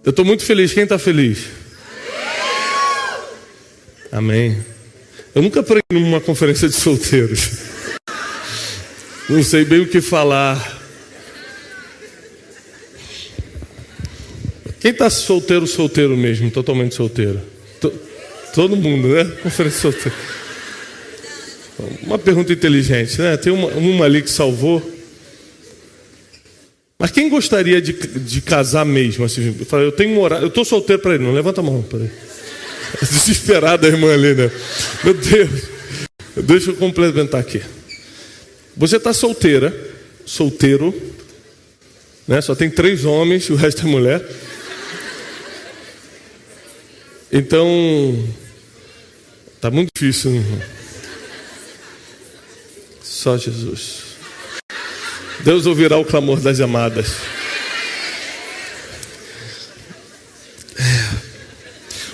Eu estou muito feliz. Quem está feliz? Amém. Eu nunca preguei numa conferência de solteiros. Não sei bem o que falar. Quem está solteiro mesmo, totalmente solteiro? Todo mundo, né? Conferência de solteiro. Uma pergunta inteligente, né? Tem uma ali que salvou. Mas quem gostaria de casar mesmo? Assim, eu estou solteiro para ele. Não, levanta a mão para ele. Desesperada a irmã ali, né? Meu Deus. Deixa eu complementar aqui. Você está solteiro, né? Só tem 3 homens, o resto é mulher. Então, tá muito difícil, né? Só Jesus. Deus ouvirá o clamor das amadas.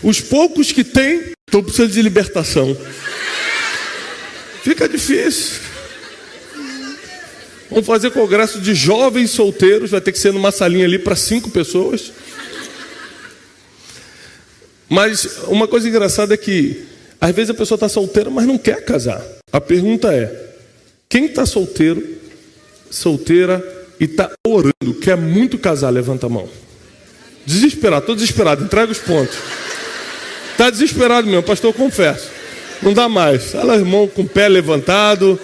Os poucos que têm estão precisando de libertação. Fica difícil. Vamos fazer congresso de jovens solteiros. Vai ter que ser numa salinha ali para 5 pessoas. Mas uma coisa engraçada é que às vezes a pessoa está solteira, mas não quer casar. A pergunta é: quem está solteira e está orando, quer muito casar, levanta a mão. Desesperado, estou desesperado, entrega os pontos. Está desesperado mesmo, pastor, eu confesso. Não dá mais. Olha o irmão com o pé levantado.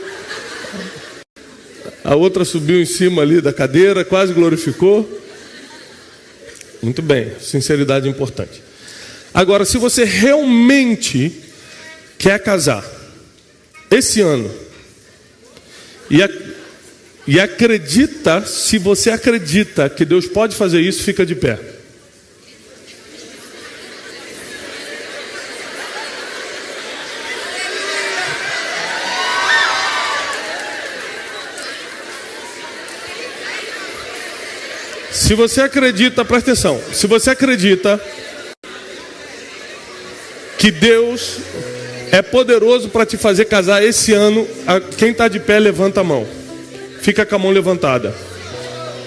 A outra subiu em cima ali da cadeira, quase glorificou. Muito bem, sinceridade é importante. Agora, se você realmente quer casar esse ano e acredita, se você acredita que Deus pode fazer isso, fica de pé. Se você acredita, presta atenção, se você acredita que Deus é poderoso para te fazer casar esse ano, quem está de pé, levanta a mão. Fica com a mão levantada.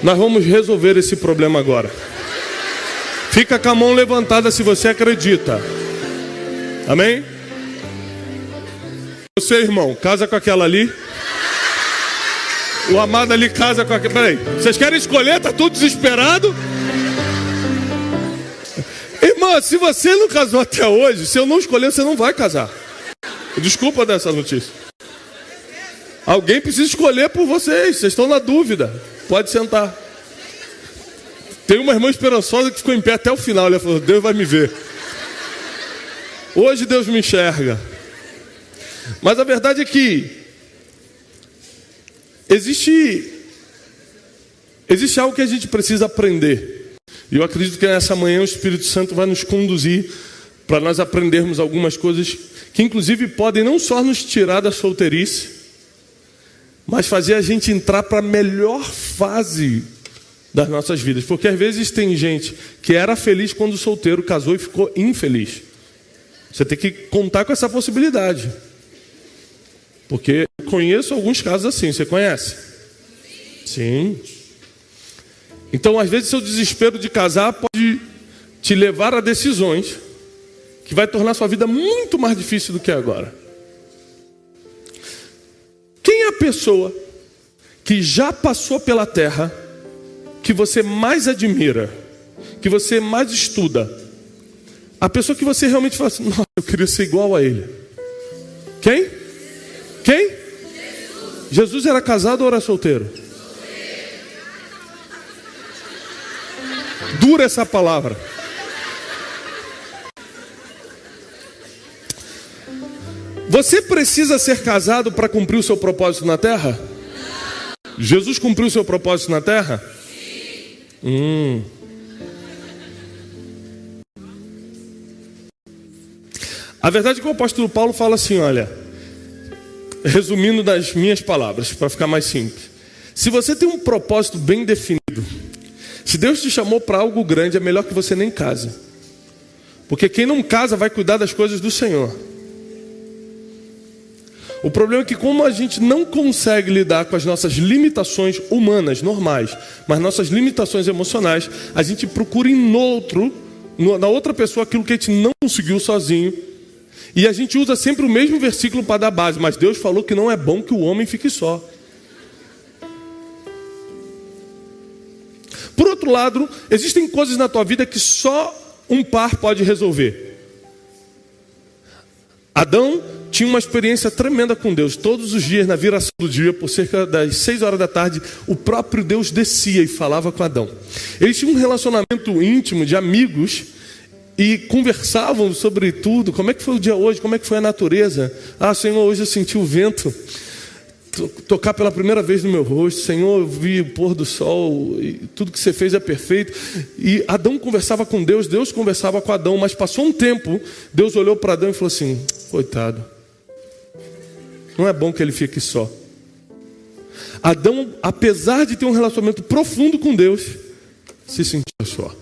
Nós vamos resolver esse problema agora. Fica com a mão levantada se você acredita. Amém? Você, irmão, casa com aquela ali. O amado ali casa com aquela. Peraí, vocês querem escolher? Tá tudo desesperado? Irmã, se você não casou até hoje, se eu não escolher, você não vai casar. Desculpa dessa notícia. Alguém precisa escolher por vocês estão na dúvida. Pode sentar. Tem uma irmã esperançosa que ficou em pé até o final. Ela falou: Deus vai me ver. Hoje Deus me enxerga. Mas a verdade é que existe algo que a gente precisa aprender. E eu acredito que nessa manhã o Espírito Santo vai nos conduzir para nós aprendermos algumas coisas que inclusive podem não só nos tirar da solteirice, mas fazer a gente entrar para a melhor fase das nossas vidas. Porque às vezes tem gente que era feliz quando solteiro, casou e ficou infeliz. Você tem que contar com essa possibilidade. Porque eu conheço alguns casos assim, você conhece? Sim. Então, às vezes, seu desespero de casar pode te levar a decisões que vai tornar sua vida muito mais difícil do que agora. Quem é a pessoa que já passou pela terra, que você mais admira, que você mais estuda? A pessoa que você realmente fala assim: nossa, eu queria ser igual a ele. Quem? Quem? Jesus era casado ou era solteiro? Dura essa palavra. Você precisa ser casado para cumprir o seu propósito na terra? Jesus cumpriu o seu propósito na terra? Sim. A verdade é que o apóstolo Paulo fala assim, olha, resumindo das minhas palavras, para ficar mais simples. Se você tem um propósito bem definido, se Deus te chamou para algo grande, é melhor que você nem case. Porque quem não casa vai cuidar das coisas do Senhor. O problema é que, como a gente não consegue lidar com as nossas limitações humanas, normais, mas nossas limitações emocionais, a gente procura na outra pessoa aquilo que a gente não conseguiu sozinho. E a gente usa sempre o mesmo versículo para dar base, mas Deus falou que não é bom que o homem fique só. Por outro lado, existem coisas na tua vida que só um par pode resolver. Adão tinha uma experiência tremenda com Deus. Todos os dias, na viração do dia, por cerca das 6 horas da tarde, o próprio Deus descia e falava com Adão. Eles tinham um relacionamento íntimo de amigos e conversavam sobre tudo. Como é que foi o dia hoje? Como é que foi a natureza? Ah, Senhor, hoje eu senti o vento tocar pela primeira vez no meu rosto. Senhor, eu vi o pôr do sol, e tudo que você fez é perfeito. E Adão conversava com Deus, Deus conversava com Adão, mas passou um tempo, Deus olhou para Adão e falou assim: coitado, não é bom que ele fique só. Adão, apesar de ter um relacionamento profundo com Deus, se sentia só.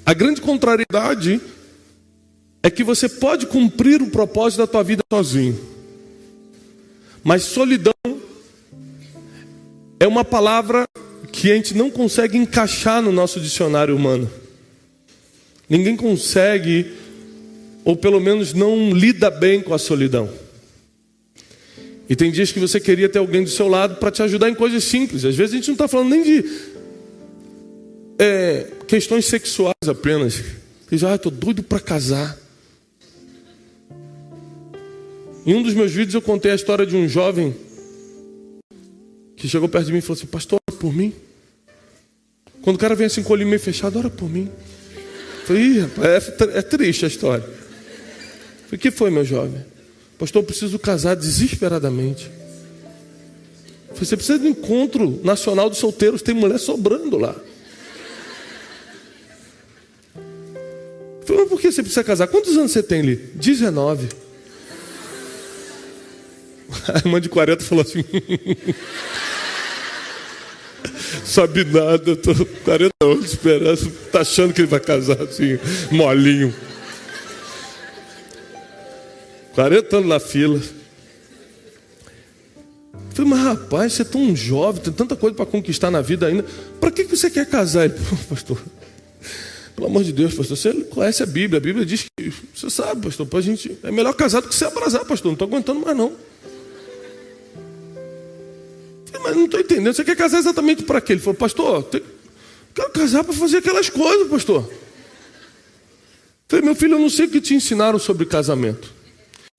A grande contrariedade é que você pode cumprir o propósito da tua vida sozinho. Mas solidão é uma palavra que a gente não consegue encaixar no nosso dicionário humano. Ninguém consegue, ou pelo menos não lida bem com a solidão. E tem dias que você queria ter alguém do seu lado para te ajudar em coisas simples. Às vezes a gente não está falando nem de questões sexuais apenas. Você diz: estou doido para casar. Em um dos meus vídeos eu contei a história de um jovem que chegou perto de mim e falou assim: pastor, ora por mim. Quando o cara vem assim com o olho meio fechado, ora por mim. Eu falei: ih, rapaz, é triste a história. Eu falei: o que foi, meu jovem? Pastor, eu preciso casar desesperadamente. Eu falei: você precisa de um encontro nacional dos solteiros, tem mulher sobrando lá. Eu falei: mas por que você precisa casar? Quantos anos você tem, Li? 19. A irmã de 40 falou assim: sabe nada, eu tô 40 anos esperando, tá achando que ele vai casar assim, molinho. 40 anos na fila. Eu falei: mas rapaz, você é tão jovem, tem tanta coisa para conquistar na vida ainda, para que você quer casar? Ele: pastor, pelo amor de Deus, pastor, você conhece a Bíblia diz que, você sabe, pastor, pra gente, é melhor casar do que se abrasar, pastor, não tô aguentando mais não. Mas não estou entendendo, você quer casar exatamente para quê? Ele falou: pastor, quero casar para fazer aquelas coisas, pastor. Eu falei: meu filho, eu não sei o que te ensinaram sobre casamento,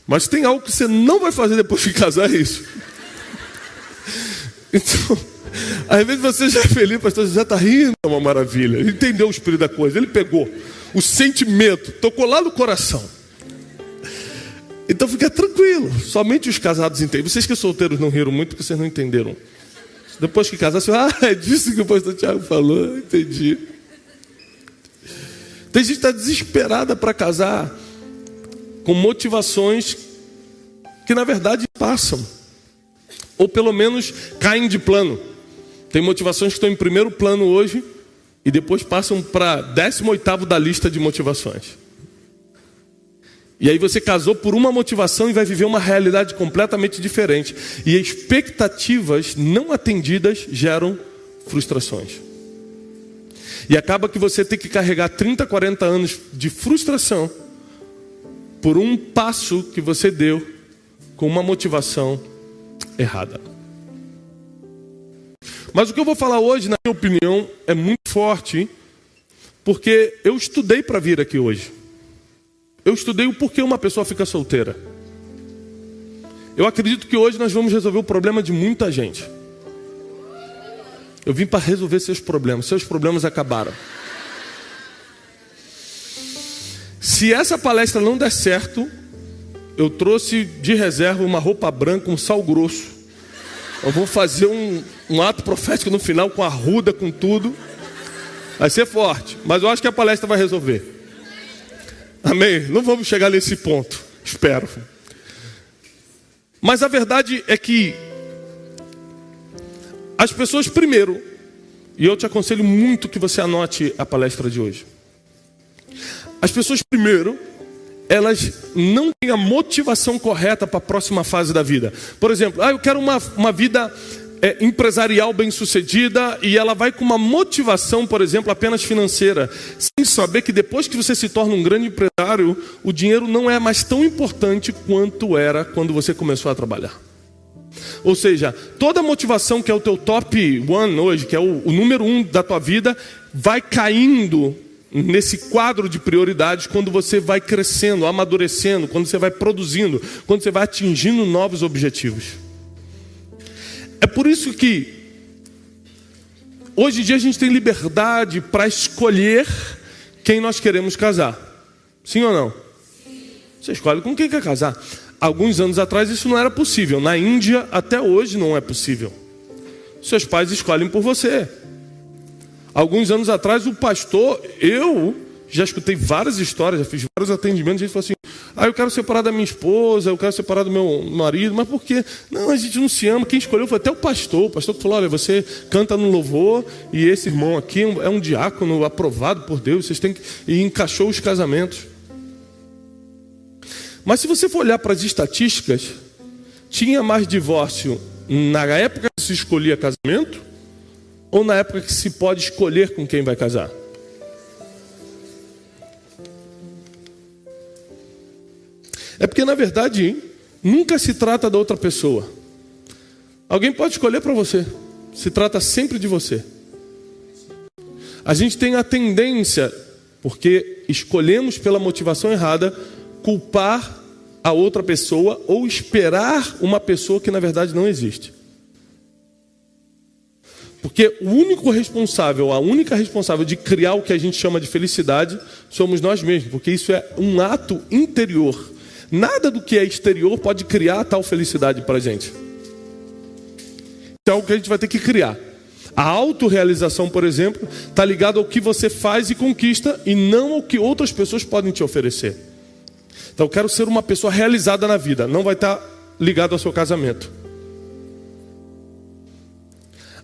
mas tem algo que você não vai fazer depois de casar, é isso. Então, às vezes você já é feliz, pastor, você já está rindo, é uma maravilha. Ele entendeu o espírito da coisa, ele pegou o sentimento, tocou lá no coração. Então fica tranquilo, somente os casados entendem. Vocês que são solteiros não riram muito porque vocês não entenderam. Depois que casar, você fala: é disso que o pastor Tiago falou, entendi. Tem gente que está desesperada para casar, com motivações que na verdade passam, ou pelo menos caem de plano. Tem motivações que estão em primeiro plano hoje e depois passam para 18º da lista de motivações. E aí você casou por uma motivação e vai viver uma realidade completamente diferente. E expectativas não atendidas geram frustrações. E acaba que você tem que carregar 30, 40 anos de frustração por um passo que você deu com uma motivação errada. Mas o que eu vou falar hoje, na minha opinião, é muito forte, porque eu estudei para vir aqui hoje. Eu estudei o porquê uma pessoa fica solteira. Eu acredito que hoje nós vamos resolver o problema de muita gente. Eu vim para resolver seus problemas acabaram. Se essa palestra não der certo, eu trouxe de reserva uma roupa branca, um sal grosso. Eu vou fazer um ato profético no final com arruda, com tudo. Vai ser forte, mas eu acho que a palestra vai resolver. Amém? Não vamos chegar nesse ponto, espero. Mas a verdade é que as pessoas primeiro, e eu te aconselho muito que você anote a palestra de hoje. As pessoas primeiro, elas não têm a motivação correta para a próxima fase da vida. Por exemplo, eu quero uma vida empresarial bem-sucedida, e ela vai com uma motivação, por exemplo, apenas financeira, sem saber que depois que você se torna um grande empresário, o dinheiro não é mais tão importante quanto era quando você começou a trabalhar. Ou seja, toda a motivação que é o teu top 1 hoje, que é o número 1 da tua vida, vai caindo nesse quadro de prioridades quando você vai crescendo, amadurecendo, quando você vai produzindo, quando você vai atingindo novos objetivos. É por isso que hoje em dia a gente tem liberdade para escolher quem nós queremos casar. Sim ou não? Você escolhe com quem quer casar. Alguns anos atrás isso não era possível. Na Índia até hoje não é possível. Seus pais escolhem por você. Alguns anos atrás o pastor, eu já escutei várias histórias, já fiz vários atendimentos, a gente falou assim: eu quero separar da minha esposa, eu quero separar do meu marido. Mas por quê? Não, a gente não se ama. Quem escolheu foi até o pastor que falou: olha, você canta no louvor, e esse irmão aqui é um diácono aprovado por Deus, vocês têm que... E encaixou os casamentos. Mas se você for olhar para as estatísticas, tinha mais divórcio na época que se escolhia casamento, ou na época que se pode escolher com quem vai casar? É porque, na verdade, nunca se trata da outra pessoa. Alguém pode escolher para você. Se trata sempre de você. A gente tem a tendência, porque escolhemos pela motivação errada, culpar a outra pessoa ou esperar uma pessoa que, na verdade, não existe. Porque o único responsável, a única responsável de criar o que a gente chama de felicidade, somos nós mesmos. Porque isso é um ato interior. Nada do que é exterior pode criar tal felicidade para a gente. Então é o que a gente vai ter que criar. A autorrealização, por exemplo, está ligada ao que você faz e conquista, e não ao que outras pessoas podem te oferecer. Então eu quero ser uma pessoa realizada na vida. Não vai estar ligado ao seu casamento.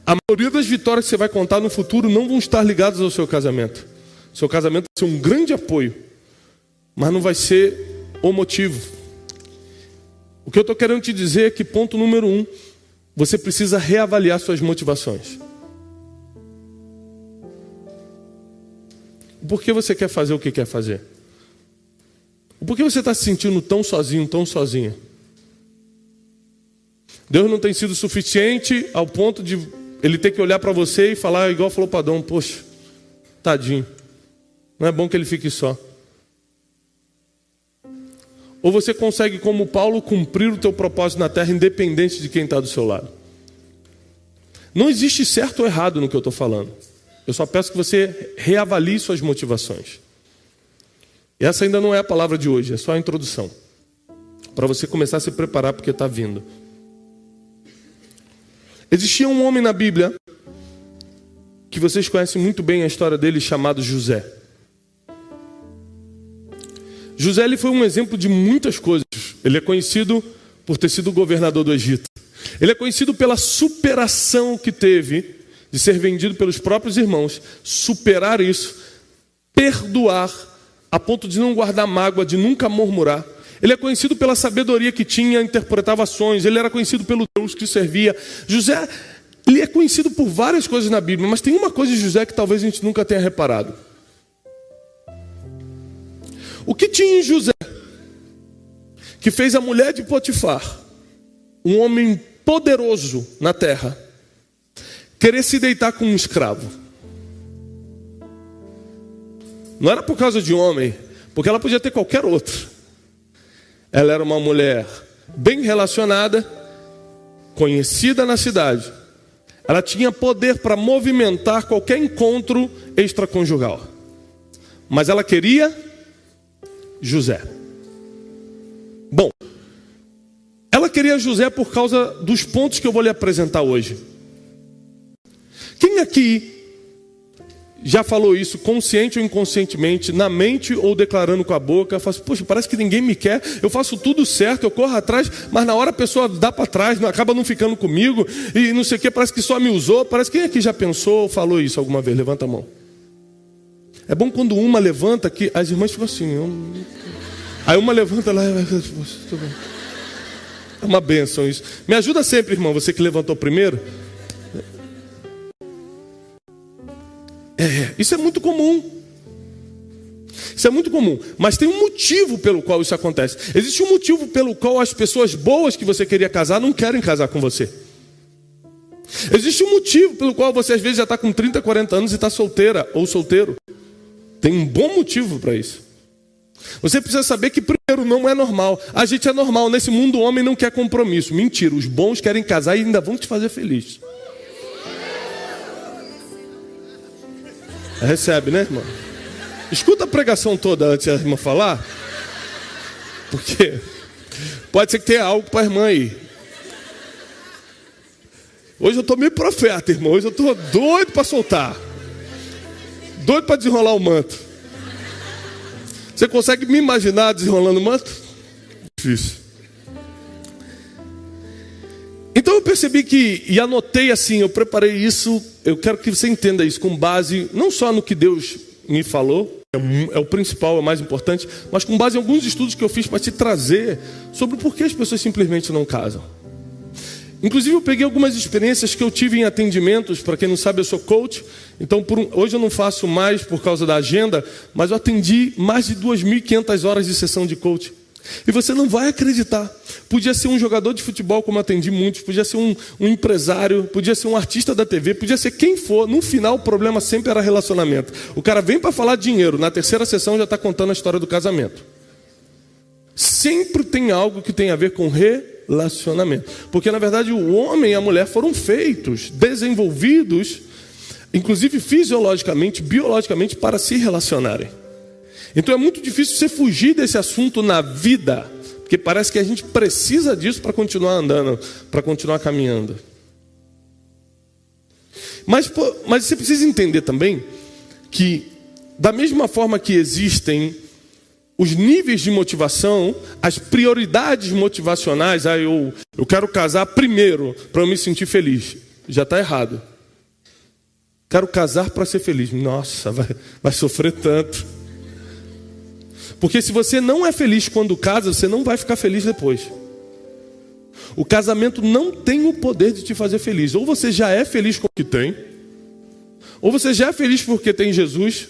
A maioria das vitórias que você vai contar no futuro não vão estar ligadas ao seu casamento. Seu casamento vai ser um grande apoio, mas não vai ser o motivo. O que eu estou querendo te dizer é que, ponto número 1, você precisa reavaliar suas motivações. Por que você quer fazer o que quer fazer? Por que você está se sentindo tão sozinho, tão sozinha? Deus não tem sido suficiente ao ponto de Ele ter que olhar para você e falar igual falou para Adão: poxa, tadinho, não é bom que ele fique só. Ou você consegue, como Paulo, cumprir o teu propósito na terra, independente de quem está do seu lado? Não existe certo ou errado no que eu estou falando. Eu só peço que você reavalie suas motivações. E essa ainda não é a palavra de hoje, é só a introdução, para você começar a se preparar, porque está vindo. Existia um homem na Bíblia, que vocês conhecem muito bem a história dele, chamado José. José, ele foi um exemplo de muitas coisas. Ele é conhecido por ter sido governador do Egito. Ele é conhecido pela superação que teve de ser vendido pelos próprios irmãos, superar isso, perdoar, a ponto de não guardar mágoa, de nunca murmurar. Ele é conhecido pela sabedoria que tinha, interpretava ações. Ele era conhecido pelo Deus que servia. José, ele é conhecido por várias coisas na Bíblia, mas tem uma coisa de José que talvez a gente nunca tenha reparado. O que tinha em José que fez a mulher de Potifar, um homem poderoso na terra, querer se deitar com um escravo? Não era por causa de homem, porque ela podia ter qualquer outro. Ela era uma mulher bem relacionada, conhecida na cidade. Ela tinha poder para movimentar qualquer encontro extraconjugal. Mas ela queria José. Bom, ela queria José por causa dos pontos que eu vou lhe apresentar hoje. Quem aqui já falou isso, consciente ou inconscientemente, na mente ou declarando com a boca? Fala assim: poxa, parece que ninguém me quer, eu faço tudo certo, eu corro atrás, mas na hora a pessoa dá para trás, acaba não ficando comigo, e não sei o que, parece que só me usou. Parece que quem aqui já pensou ou falou isso alguma vez? Levanta a mão. É bom quando uma levanta que as irmãs ficam assim: Aí uma levanta lá e vai... É uma bênção isso. Me ajuda sempre, irmão, você que levantou primeiro. Isso é muito comum. Isso é muito comum. Mas tem um motivo pelo qual isso acontece. Existe um motivo pelo qual as pessoas boas que você queria casar não querem casar com você. Existe um motivo pelo qual você às vezes já está com 30, 40 anos e está solteira ou solteiro. Tem um bom motivo para isso. Você precisa saber que primeiro não é normal. A gente é normal. Nesse mundo o homem não quer compromisso. Mentira, os bons querem casar e ainda vão te fazer feliz. Recebe, né, irmão? Escuta a pregação toda antes da irmã falar. Porque pode ser que tenha algo para a irmã aí. Hoje eu estou meio profeta, irmão. Hoje eu estou doido para soltar. Doido para desenrolar o manto. Você consegue me imaginar desenrolando o manto? Difícil. Então eu percebi que, e anotei assim, eu preparei isso, eu quero que você entenda isso com base, não só no que Deus me falou, é o principal, é o mais importante, mas com base em alguns estudos que eu fiz para te trazer sobre por que as pessoas simplesmente não casam. Inclusive eu peguei algumas experiências que eu tive em atendimentos. Para quem não sabe, eu sou coach. Então hoje eu não faço mais por causa da agenda, mas eu atendi mais de 2.500 horas de sessão de coach. E você não vai acreditar. Podia ser um jogador de futebol, como eu atendi muitos, podia ser um empresário, podia ser um artista da TV, podia ser quem for. No final o problema sempre era relacionamento. O cara vem para falar de dinheiro, na terceira sessão já está contando a história do casamento. Sempre tem algo que tem a ver com relacionamento. Porque na verdade o homem e a mulher foram feitos, desenvolvidos, inclusive fisiologicamente, biologicamente, para se relacionarem. Então é muito difícil você fugir desse assunto na vida, porque parece que a gente precisa disso para continuar andando, para continuar caminhando. Mas você precisa entender também que, da mesma forma que existem os níveis de motivação, as prioridades motivacionais, eu quero casar primeiro para eu me sentir feliz. Já está errado. Quero casar para ser feliz. Nossa, vai sofrer tanto. Porque se você não é feliz quando casa, você não vai ficar feliz depois. O casamento não tem o poder de te fazer feliz. Ou você já é feliz com o que tem, ou você já é feliz porque tem Jesus,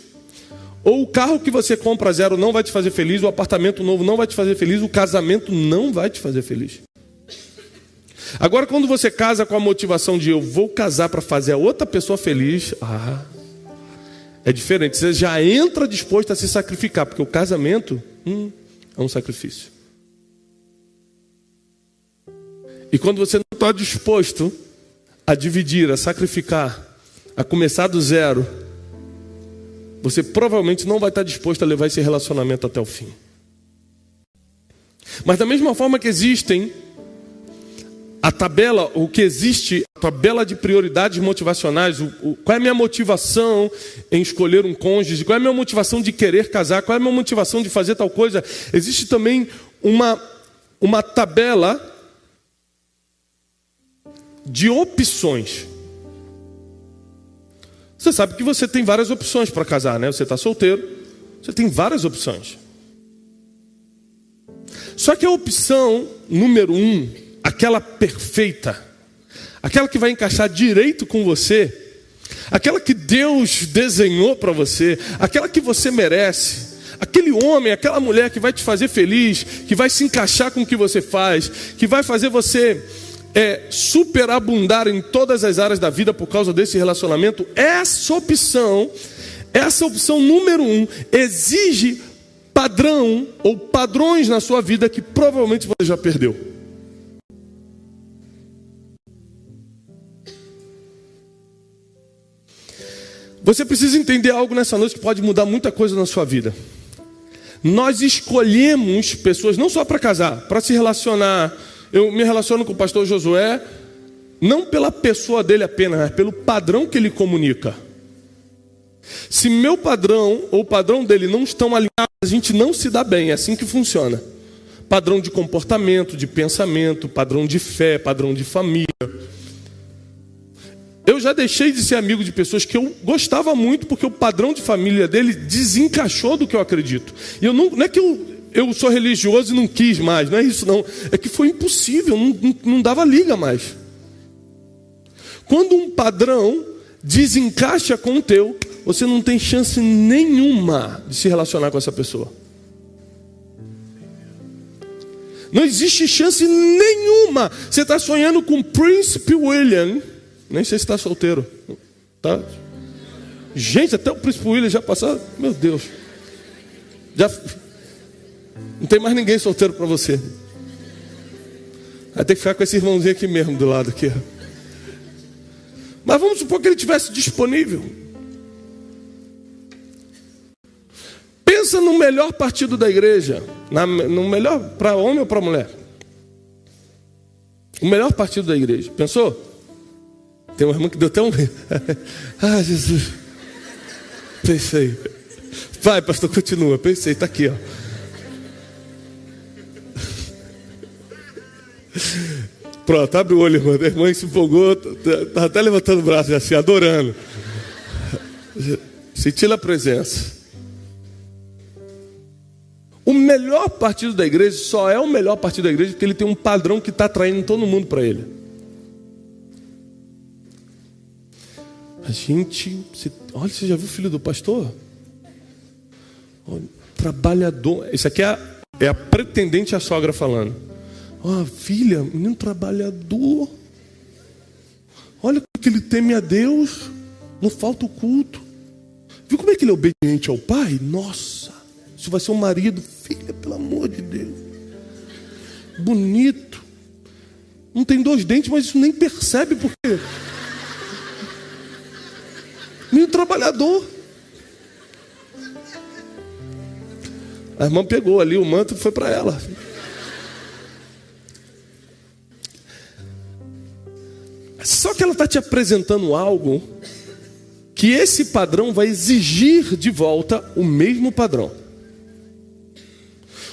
ou o carro que você compra zero não vai te fazer feliz, o apartamento novo não vai te fazer feliz, o casamento não vai te fazer feliz. Agora, quando você casa com a motivação de eu vou casar para fazer a outra pessoa feliz, é diferente. Você já entra disposto a se sacrificar, porque o casamento é um sacrifício. E quando você não está disposto a dividir, a sacrificar, a começar do zero, você provavelmente não vai estar disposto a levar esse relacionamento até o fim. Mas da mesma forma que existem a tabela de prioridades motivacionais, qual é a minha motivação em escolher um cônjuge, qual é a minha motivação de querer casar, qual é a minha motivação de fazer tal coisa, existe também uma tabela de opções. Você sabe que você tem várias opções para casar, né? Você está solteiro, você tem várias opções. Só que a opção número 1, aquela perfeita, aquela que vai encaixar direito com você, aquela que Deus desenhou para você, aquela que você merece, aquele homem, aquela mulher que vai te fazer feliz, que vai se encaixar com o que você faz, que vai fazer você superabundar em todas as áreas da vida por causa desse relacionamento. Essa opção número 1 exige padrão ou padrões na sua vida que provavelmente você já perdeu. Você precisa entender algo nessa noite que pode mudar muita coisa na sua vida. Nós escolhemos pessoas não só para casar, para se relacionar. Eu me relaciono com o pastor Josué, não pela pessoa dele apenas, mas pelo padrão que ele comunica. Se meu padrão ou o padrão dele não estão alinhados, a gente não se dá bem, é assim que funciona. Padrão de comportamento, de pensamento, padrão de fé, padrão de família. Eu já deixei de ser amigo de pessoas que eu gostava muito, porque o padrão de família dele desencaixou do que eu acredito. E não é que eu sou religioso e não quis mais. Não é isso não. É que foi impossível, não dava liga mais. Quando um padrão desencaixa com o teu, você não tem chance nenhuma de se relacionar com essa pessoa. Não existe chance nenhuma. Você está sonhando com Príncipe William. Nem sei se está solteiro. Tá? Gente, até o Príncipe William já passou. Meu Deus. Já não tem mais ninguém solteiro para você. Vai ter que ficar com esse irmãozinho aqui mesmo do lado aqui. Mas vamos supor que ele estivesse disponível. Pensa no melhor partido da igreja. No melhor para homem ou para mulher? O melhor partido da igreja. Pensou? Tem uma irmã que deu até um... Ah, Jesus. Pensei. Vai, pastor, continua. Pensei, está aqui, ó. Pronto, abre o olho, irmã. A irmã se empolgou, estava até levantando o braço assim, adorando. Sentindo a presença. O melhor partido da igreja só é o melhor partido da igreja porque ele tem um padrão que está atraindo todo mundo para ele. A gente... Olha, você já viu o filho do pastor? Olha, trabalhador. Isso aqui é a pretendente à sogra falando. Ó, filha, menino trabalhador. Olha como que ele teme a Deus. Não falta o culto. Viu como é que ele é obediente ao pai? Nossa, isso vai ser um marido. Filha, pelo amor de Deus. Bonito. Não tem 2 dentes, mas isso nem percebe por quê. Menino trabalhador. A irmã pegou ali o manto e foi para ela. Só que ela está te apresentando algo que esse padrão vai exigir de volta o mesmo padrão.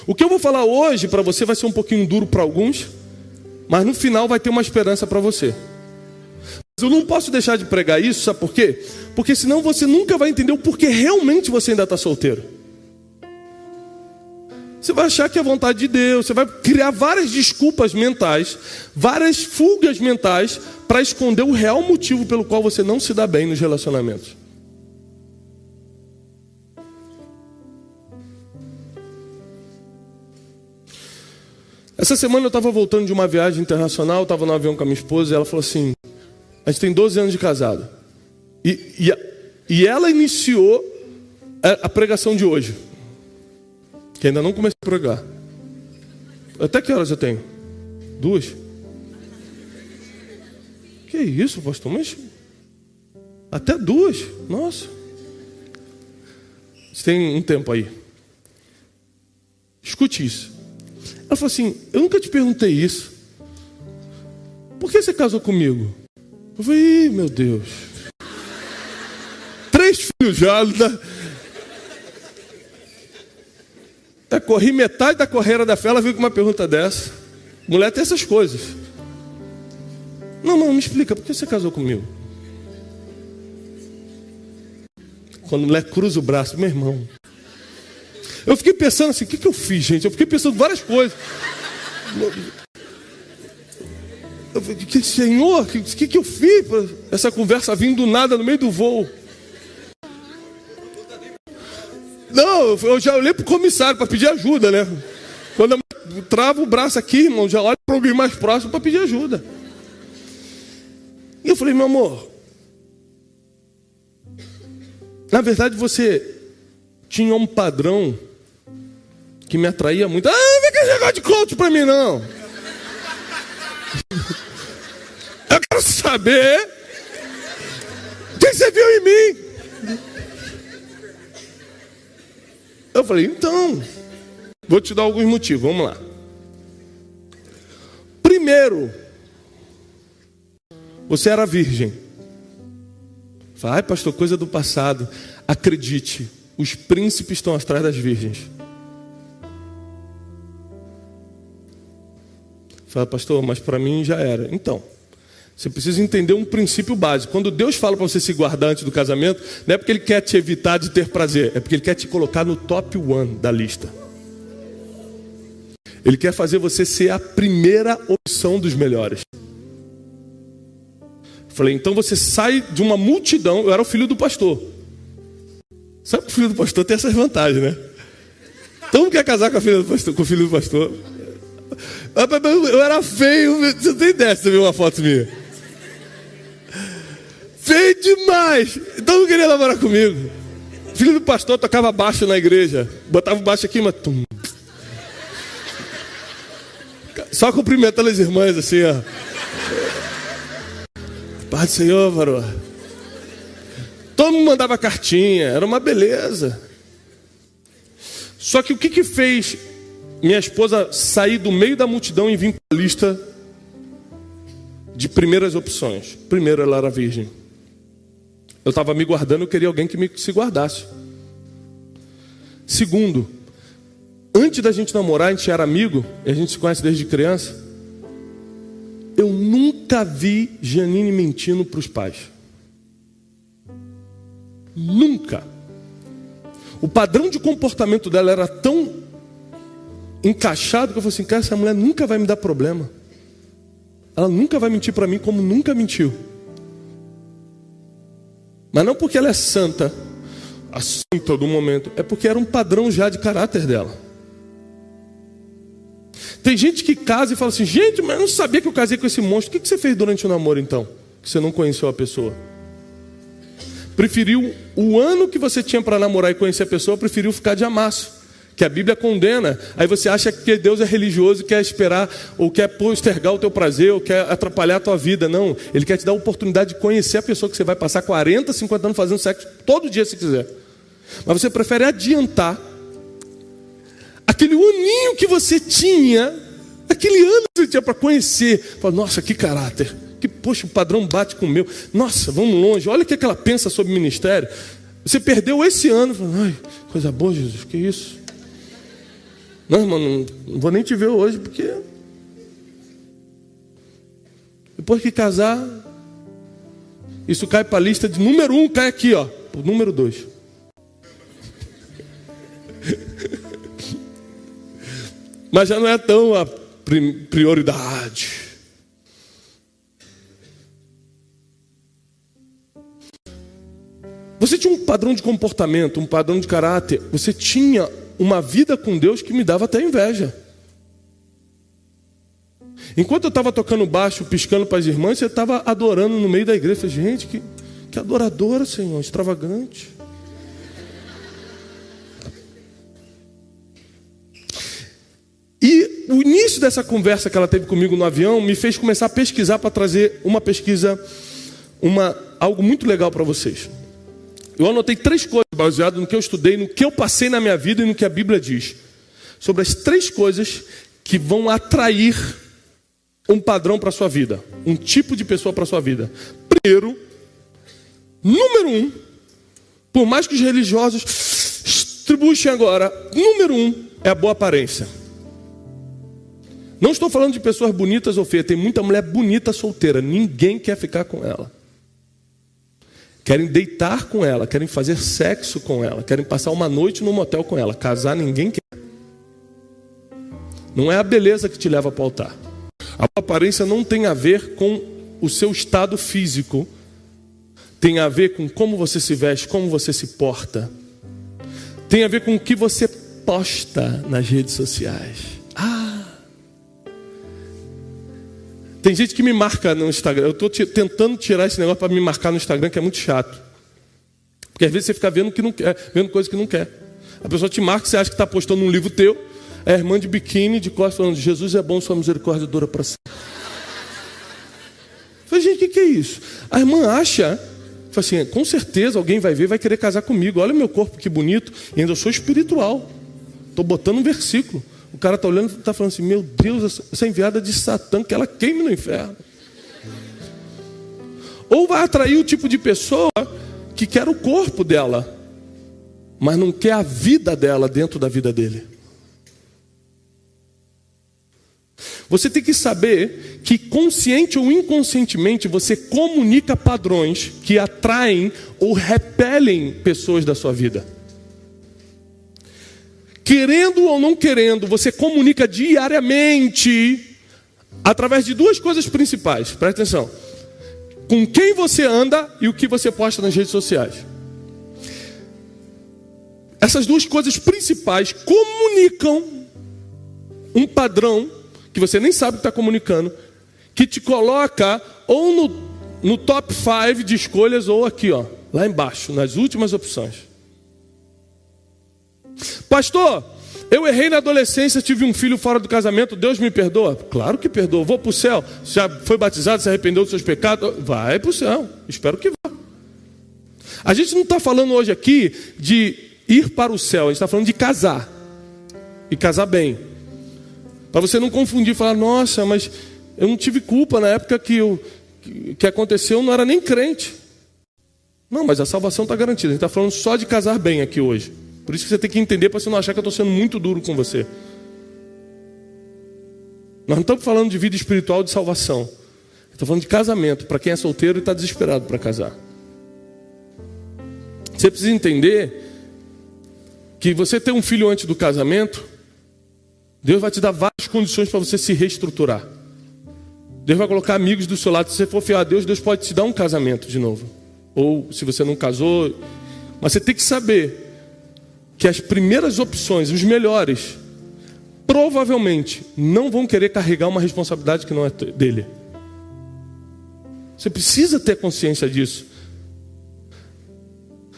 O que eu vou falar hoje para você vai ser um pouquinho duro para alguns, mas no final vai ter uma esperança para você. Mas eu não posso deixar de pregar isso, sabe por quê? Porque senão você nunca vai entender o porquê realmente você ainda está solteiro. Você vai achar que é vontade de Deus, você vai criar várias desculpas mentais, várias fugas mentais para esconder o real motivo pelo qual você não se dá bem nos relacionamentos. Essa semana eu estava voltando de uma viagem internacional, estava no avião com a minha esposa e ela falou assim, a gente tem 12 anos de casado. E ela iniciou a pregação de hoje. Que ainda não comecei a pregar. Até que horas eu tenho? 2? Que isso, pastor? Mas até 2? Nossa. Você tem um tempo aí. Escute isso. Ela falou assim, eu nunca te perguntei isso. Por que você casou comigo? Eu falei, meu Deus. 3 filhos já. Eu corri metade da carreira da fé, ela veio com uma pergunta dessa. Mulher tem essas coisas. Não, me explica, por que você casou comigo? Quando a mulher cruza o braço, meu irmão. Eu fiquei pensando assim, o que eu fiz, gente? Eu fiquei pensando várias coisas. Eu falei, Senhor, o que eu fiz? Essa conversa vindo do nada no meio do voo. Não, eu já olhei para o comissário para pedir ajuda, né? Quando eu travo o braço aqui, irmão, já olho para alguém mais próximo para pedir ajuda. E eu falei, meu amor, na verdade você tinha um padrão que me atraía muito. Ah, não vem com esse negócio de coach para mim, não. Eu quero saber o que você viu em mim. Eu falei, então, vou te dar alguns motivos, vamos lá. Primeiro, você era virgem. Falei, ai pastor, coisa do passado. Acredite, os príncipes estão atrás das virgens. Falei, pastor, mas para mim já era. Então, você precisa entender um princípio básico. Quando Deus fala para você se guardar antes do casamento, não é porque Ele quer te evitar de ter prazer, é porque Ele quer te colocar no top 1 da lista. Ele quer fazer você ser a primeira opção dos melhores. Falei, então você sai de uma multidão. Eu era o filho do pastor. Sabe que o filho do pastor tem essas vantagens, né? Todo mundo quer casar com a filha do pastor, com o filho do pastor. Eu era feio. Você não tem ideia de você ver uma foto minha? Feio demais. Então não queria namorar comigo. Filho do pastor tocava baixo na igreja. Botava o baixo aqui, mas... Só cumprimentando as irmãs assim, ó. Paz do Senhor, varô. Todo mundo mandava cartinha, era uma beleza. Só que o que fez minha esposa sair do meio da multidão e vir para a lista de primeiras opções? Primeiro, ela era virgem. Eu estava me guardando, eu queria alguém que se guardasse. Segundo, antes da gente namorar, a gente era amigo, e a gente se conhece desde criança. Eu nunca vi Janine mentindo para os pais. Nunca. O padrão de comportamento dela era tão encaixado que eu falei assim, cara, essa mulher nunca vai me dar problema. Ela nunca vai mentir para mim como nunca mentiu. Mas não porque ela é santa, a santa do momento, é porque era um padrão já de caráter dela. Tem gente que casa e fala assim, gente, mas eu não sabia que eu casei com esse monstro. O que você fez durante o namoro então? Que você não conheceu a pessoa? Preferiu o ano que você tinha para namorar e conhecer a pessoa, preferiu ficar de amasso, que a Bíblia condena. Aí você acha que Deus é religioso e quer esperar, ou quer postergar o teu prazer, ou quer atrapalhar a tua vida. Não, Ele quer te dar a oportunidade de conhecer a pessoa que você vai passar 40, 50 anos fazendo sexo todo dia se quiser. Mas você prefere adiantar aquele aninho que você tinha, aquele ano que você tinha para conhecer. Fala, nossa, que caráter, que poxa, o padrão bate com o meu. Nossa, vamos longe, olha o que ela pensa sobre o ministério. Você perdeu esse ano. Fala, ai, coisa boa, Jesus, que isso? Não, irmão, não vou nem te ver hoje, porque depois que casar, isso cai para a lista de número 1, cai aqui, ó, o número 2. Mas já não é tão a prioridade. Você tinha um padrão de comportamento, um padrão de caráter. Você tinha uma vida com Deus que me dava até inveja. Enquanto eu estava tocando baixo, piscando para as irmãs, você estava adorando no meio da igreja. Eu falei, gente, que adoradora, Senhor, extravagante. E o início dessa conversa que ela teve comigo no avião me fez começar a pesquisar para trazer uma pesquisa, algo muito legal para vocês. Eu anotei 3 coisas baseadas no que eu estudei, no que eu passei na minha vida e no que a Bíblia diz. Sobre as 3 coisas que vão atrair um padrão para a sua vida. Um tipo de pessoa para a sua vida. Primeiro, número 1, por mais que os religiosos estribuchem agora, número 1 é a boa aparência. Não estou falando de pessoas bonitas ou feias. Tem muita mulher bonita solteira. Ninguém quer ficar com ela. Querem deitar com ela. Querem fazer sexo com ela. Querem passar uma noite no motel com ela. Casar ninguém quer. Não é a beleza que te leva para o altar. A aparência não tem a ver com o seu estado físico. Tem a ver com como você se veste, como você se porta. Tem a ver com o que você posta nas redes sociais. Tem gente que me marca no Instagram. Eu estou tentando tirar esse negócio para me marcar no Instagram, que é muito chato. Porque às vezes você fica vendo que não quer, vendo coisa que não quer. A pessoa te marca, você acha que está postando um livro teu, é a irmã de biquíni, de costas, falando, Jesus é bom, sua misericórdia dura para sempre. Eu falei, gente, o que é isso? A irmã acha, assim, com certeza alguém vai ver, vai querer casar comigo. Olha o meu corpo, que bonito. E ainda eu sou espiritual. Estou botando um versículo. O cara está olhando e está falando assim, meu Deus, essa enviada de Satã, que ela queime no inferno. Ou vai atrair o tipo de pessoa que quer o corpo dela, mas não quer a vida dela dentro da vida dele. Você tem que saber que consciente ou inconscientemente você comunica padrões que atraem ou repelem pessoas da sua vida. querendo ou não querendo, você comunica diariamente através de duas coisas principais. Presta atenção. Com quem você anda e o que você posta nas redes sociais. Essas duas coisas principais comunicam um padrão que você nem sabe que está comunicando, que te coloca ou no top 5 de escolhas ou aqui, ó, lá embaixo, nas últimas opções. Pastor, eu errei na adolescência, tive um filho fora do casamento, Deus me perdoa? Claro que perdoa. Vou para o céu? Já foi batizado, se arrependeu dos seus pecados? Vai para o céu, espero que vá. A gente não está falando hoje aqui de ir para o céu, a gente está falando de casar. E casar bem. Para você não confundir e falar, nossa, mas eu não tive culpa na época que aconteceu, eu não era nem crente. Não, mas a salvação está garantida. A gente está falando só de casar bem aqui hoje. Por isso que você tem que entender, para você não achar que eu estou sendo muito duro com você. Nós não estamos falando de vida espiritual, de salvação. Estamos falando de casamento, para quem é solteiro e está desesperado para casar. Você precisa entender que você ter um filho antes do casamento, Deus vai te dar várias condições para você se reestruturar. Deus vai colocar amigos do seu lado. Se você for fiel a Deus, Deus pode te dar um casamento de novo. Ou se você não casou. Mas você tem que saber que as primeiras opções, os melhores, provavelmente não vão querer carregar uma responsabilidade que não é dele. Você precisa ter consciência disso.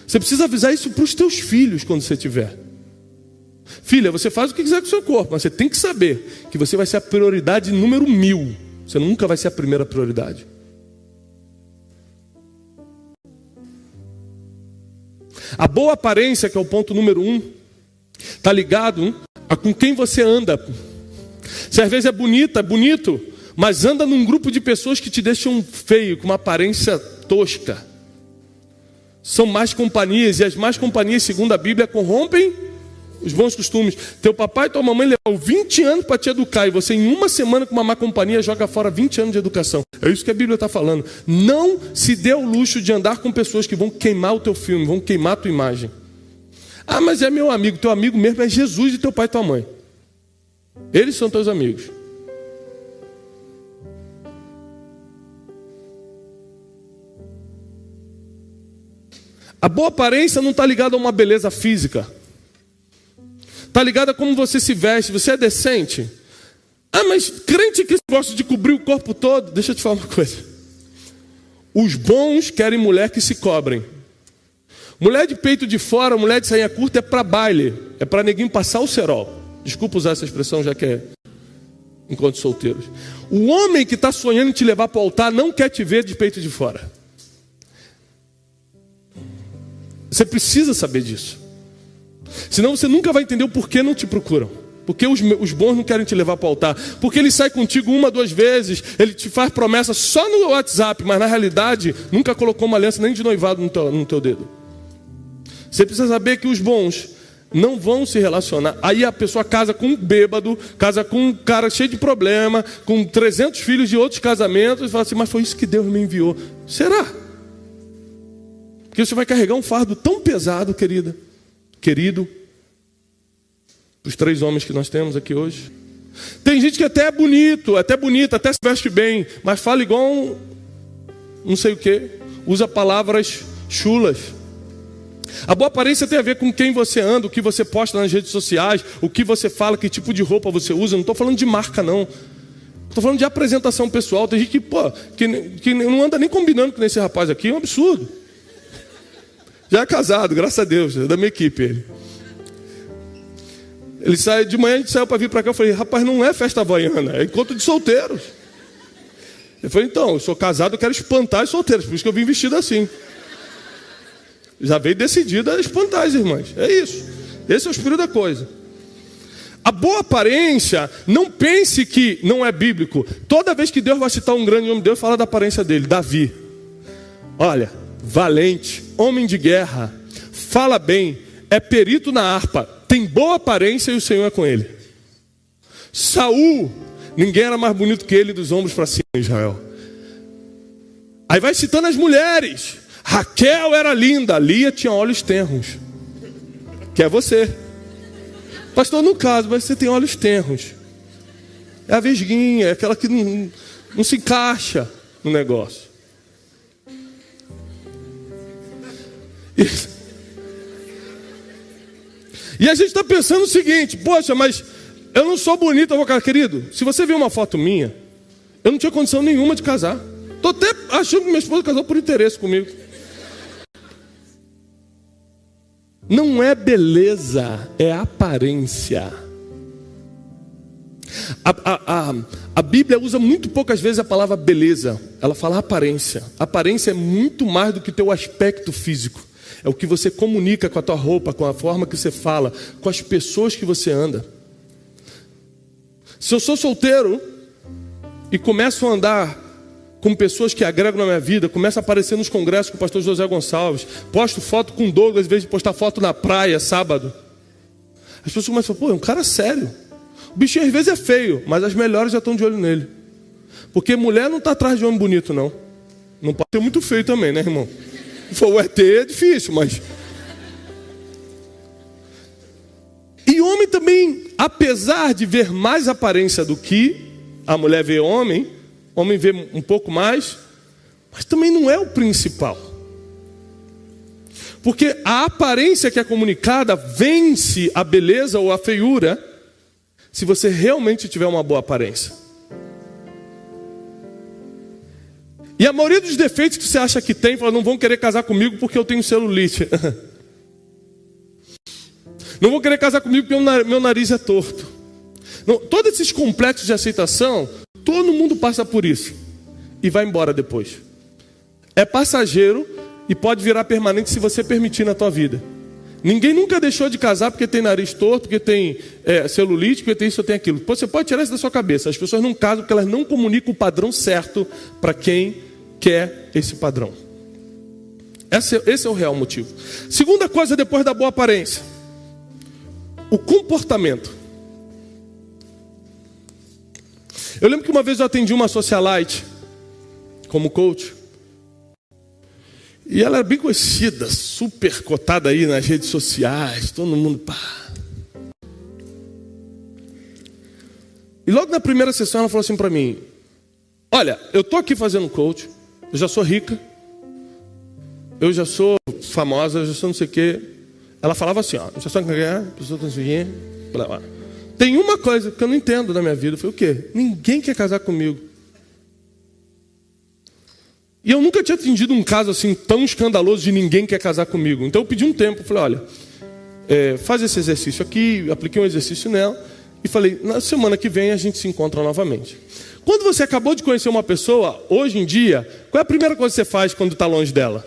Você precisa avisar isso para os teus filhos quando você tiver. Filha, você faz o que quiser com o seu corpo, mas você tem que saber que você vai ser a prioridade número 1000. Você nunca vai ser a primeira prioridade. A boa aparência, que é o ponto número 1, está ligado a com quem você anda. Se às vezes é bonito, mas anda num grupo de pessoas que te deixam feio, com uma aparência tosca. São más companhias, e as más companhias, segundo a Bíblia, corrompem os bons costumes. Teu papai e tua mamãe levaram 20 anos para te educar, e você em uma semana com uma má companhia joga fora 20 anos de educação. É isso que a Bíblia está falando. Não se dê o luxo de andar com pessoas que vão queimar o teu filme, vão queimar a tua imagem. Ah, mas é meu amigo. Teu amigo mesmo é Jesus e teu pai e tua mãe. Eles são teus amigos. A boa aparência não está ligada a uma beleza física. Está ligada a como você se veste. Você é decente? Ah, mas crente que gosta de cobrir o corpo todo. Deixa eu te falar uma coisa. Os bons querem mulher que se cobrem. Mulher de peito de fora, mulher de sainha curta é para baile. É para neguinho passar o cerol. Desculpa usar essa expressão, já que é enquanto solteiros. O homem que está sonhando em te levar para o altar não quer te ver de peito de fora. Você precisa saber disso. Senão você nunca vai entender o porquê não te procuram. Porque os bons não querem te levar para o altar. Porque ele sai contigo 1, 2 vezes. Ele te faz promessa só no WhatsApp. Mas na realidade nunca colocou uma aliança nem de noivado no teu dedo. Você precisa saber que os bons não vão se relacionar. Aí a pessoa casa com um bêbado. Casa com um cara cheio de problema. Com 300 filhos de outros casamentos. E fala assim, mas foi isso que Deus me enviou. Será? Porque você vai carregar um fardo tão pesado, querido, os 3 homens que nós temos aqui hoje. Tem gente que até é bonito, até se veste bem, mas fala igual não sei o que, usa palavras chulas. A boa aparência tem a ver com quem você anda, o que você posta nas redes sociais, o que você fala, que tipo de roupa você usa. Não estou falando de marca, não. Estou falando de apresentação pessoal. Tem gente que não anda nem combinando com esse rapaz aqui, é um absurdo. Já é casado, graças a Deus, é da minha equipe. Ele sai, de manhã a gente saiu para vir para cá, eu falei, rapaz, não é festa havaiana, é encontro de solteiros. Ele falou, então, eu sou casado, eu quero espantar os solteiros, por isso que eu vim vestido assim. Já veio decidido a espantar as irmãs, é isso. Esse é o espírito da coisa. A boa aparência, não pense que não é bíblico. Toda vez que Deus vai citar um grande homem, Deus fala da aparência dele, Davi. Olha, valente, homem de guerra, fala bem, é perito na harpa, tem boa aparência e o Senhor é com ele. Saul, ninguém era mais bonito que ele dos ombros para cima em Israel. Aí vai citando as mulheres. Raquel era linda, Lia tinha olhos tenros, que é você. Pastor, no caso, mas você tem olhos tenros. É a vesguinha, é aquela que não se encaixa no negócio. E a gente está pensando o seguinte: poxa, mas eu não sou bonito. Eu vou, cara, querido, se você ver uma foto minha, eu não tinha condição nenhuma de casar. Estou até achando que minha esposa casou por interesse comigo. Não é beleza, é aparência. A Bíblia usa muito poucas vezes a palavra beleza. Ela fala aparência. Aparência é muito mais do que o teu aspecto físico. É o que você comunica com a tua roupa, com a forma que você fala, com as pessoas que você anda. Se eu sou solteiro e começo a andar com pessoas que agregam na minha vida, começo a aparecer nos congressos com o pastor José Gonçalves, posto foto com Douglas, às vezes de postar foto na praia, sábado, as pessoas começam a falar: pô, é um cara sério. O bichinho às vezes é feio, mas as melhores já estão de olho nele. Porque mulher não está atrás de homem bonito, não. Não pode ter muito feio também, né, irmão? Se for o ET é difícil, mas... E homem também, apesar de ver mais aparência do que a mulher vê homem vê um pouco mais, mas também não é o principal. Porque a aparência que é comunicada vence a beleza ou a feiura se você realmente tiver uma boa aparência. E a maioria dos defeitos que você acha que tem, fala: não vão querer casar comigo porque eu tenho celulite. Não vão querer casar comigo porque meu nariz é torto. Não, todos esses complexos de aceitação, todo mundo passa por isso e vai embora depois. É passageiro e pode virar permanente se você permitir na tua vida. Ninguém nunca deixou de casar porque tem nariz torto, porque tem celulite, porque tem isso ou tem aquilo. Você pode tirar isso da sua cabeça. As pessoas não casam porque elas não comunicam o padrão certo para quem quer esse padrão. Esse é o real motivo. Segunda coisa depois da boa aparência: o comportamento. Eu lembro que uma vez eu atendi uma socialite como coach. E ela era bem conhecida, super cotada aí nas redes sociais, todo mundo, pá. E logo na primeira sessão ela falou assim para mim: olha, eu tô aqui fazendo coach, eu já sou rica, eu já sou famosa, eu já sou não sei o quê. Ela falava assim, ó, já sou pessoa tem uma coisa que eu não entendo da minha vida. Eu falei: o quê? Ninguém quer casar comigo. E eu nunca tinha atendido um caso assim tão escandaloso de ninguém quer casar comigo. Então eu pedi um tempo, eu falei: olha, faz esse exercício aqui. Apliquei um exercício nela e falei: na semana que vem a gente se encontra novamente. Quando você acabou de conhecer uma pessoa, hoje em dia, qual é a primeira coisa que você faz quando está longe dela?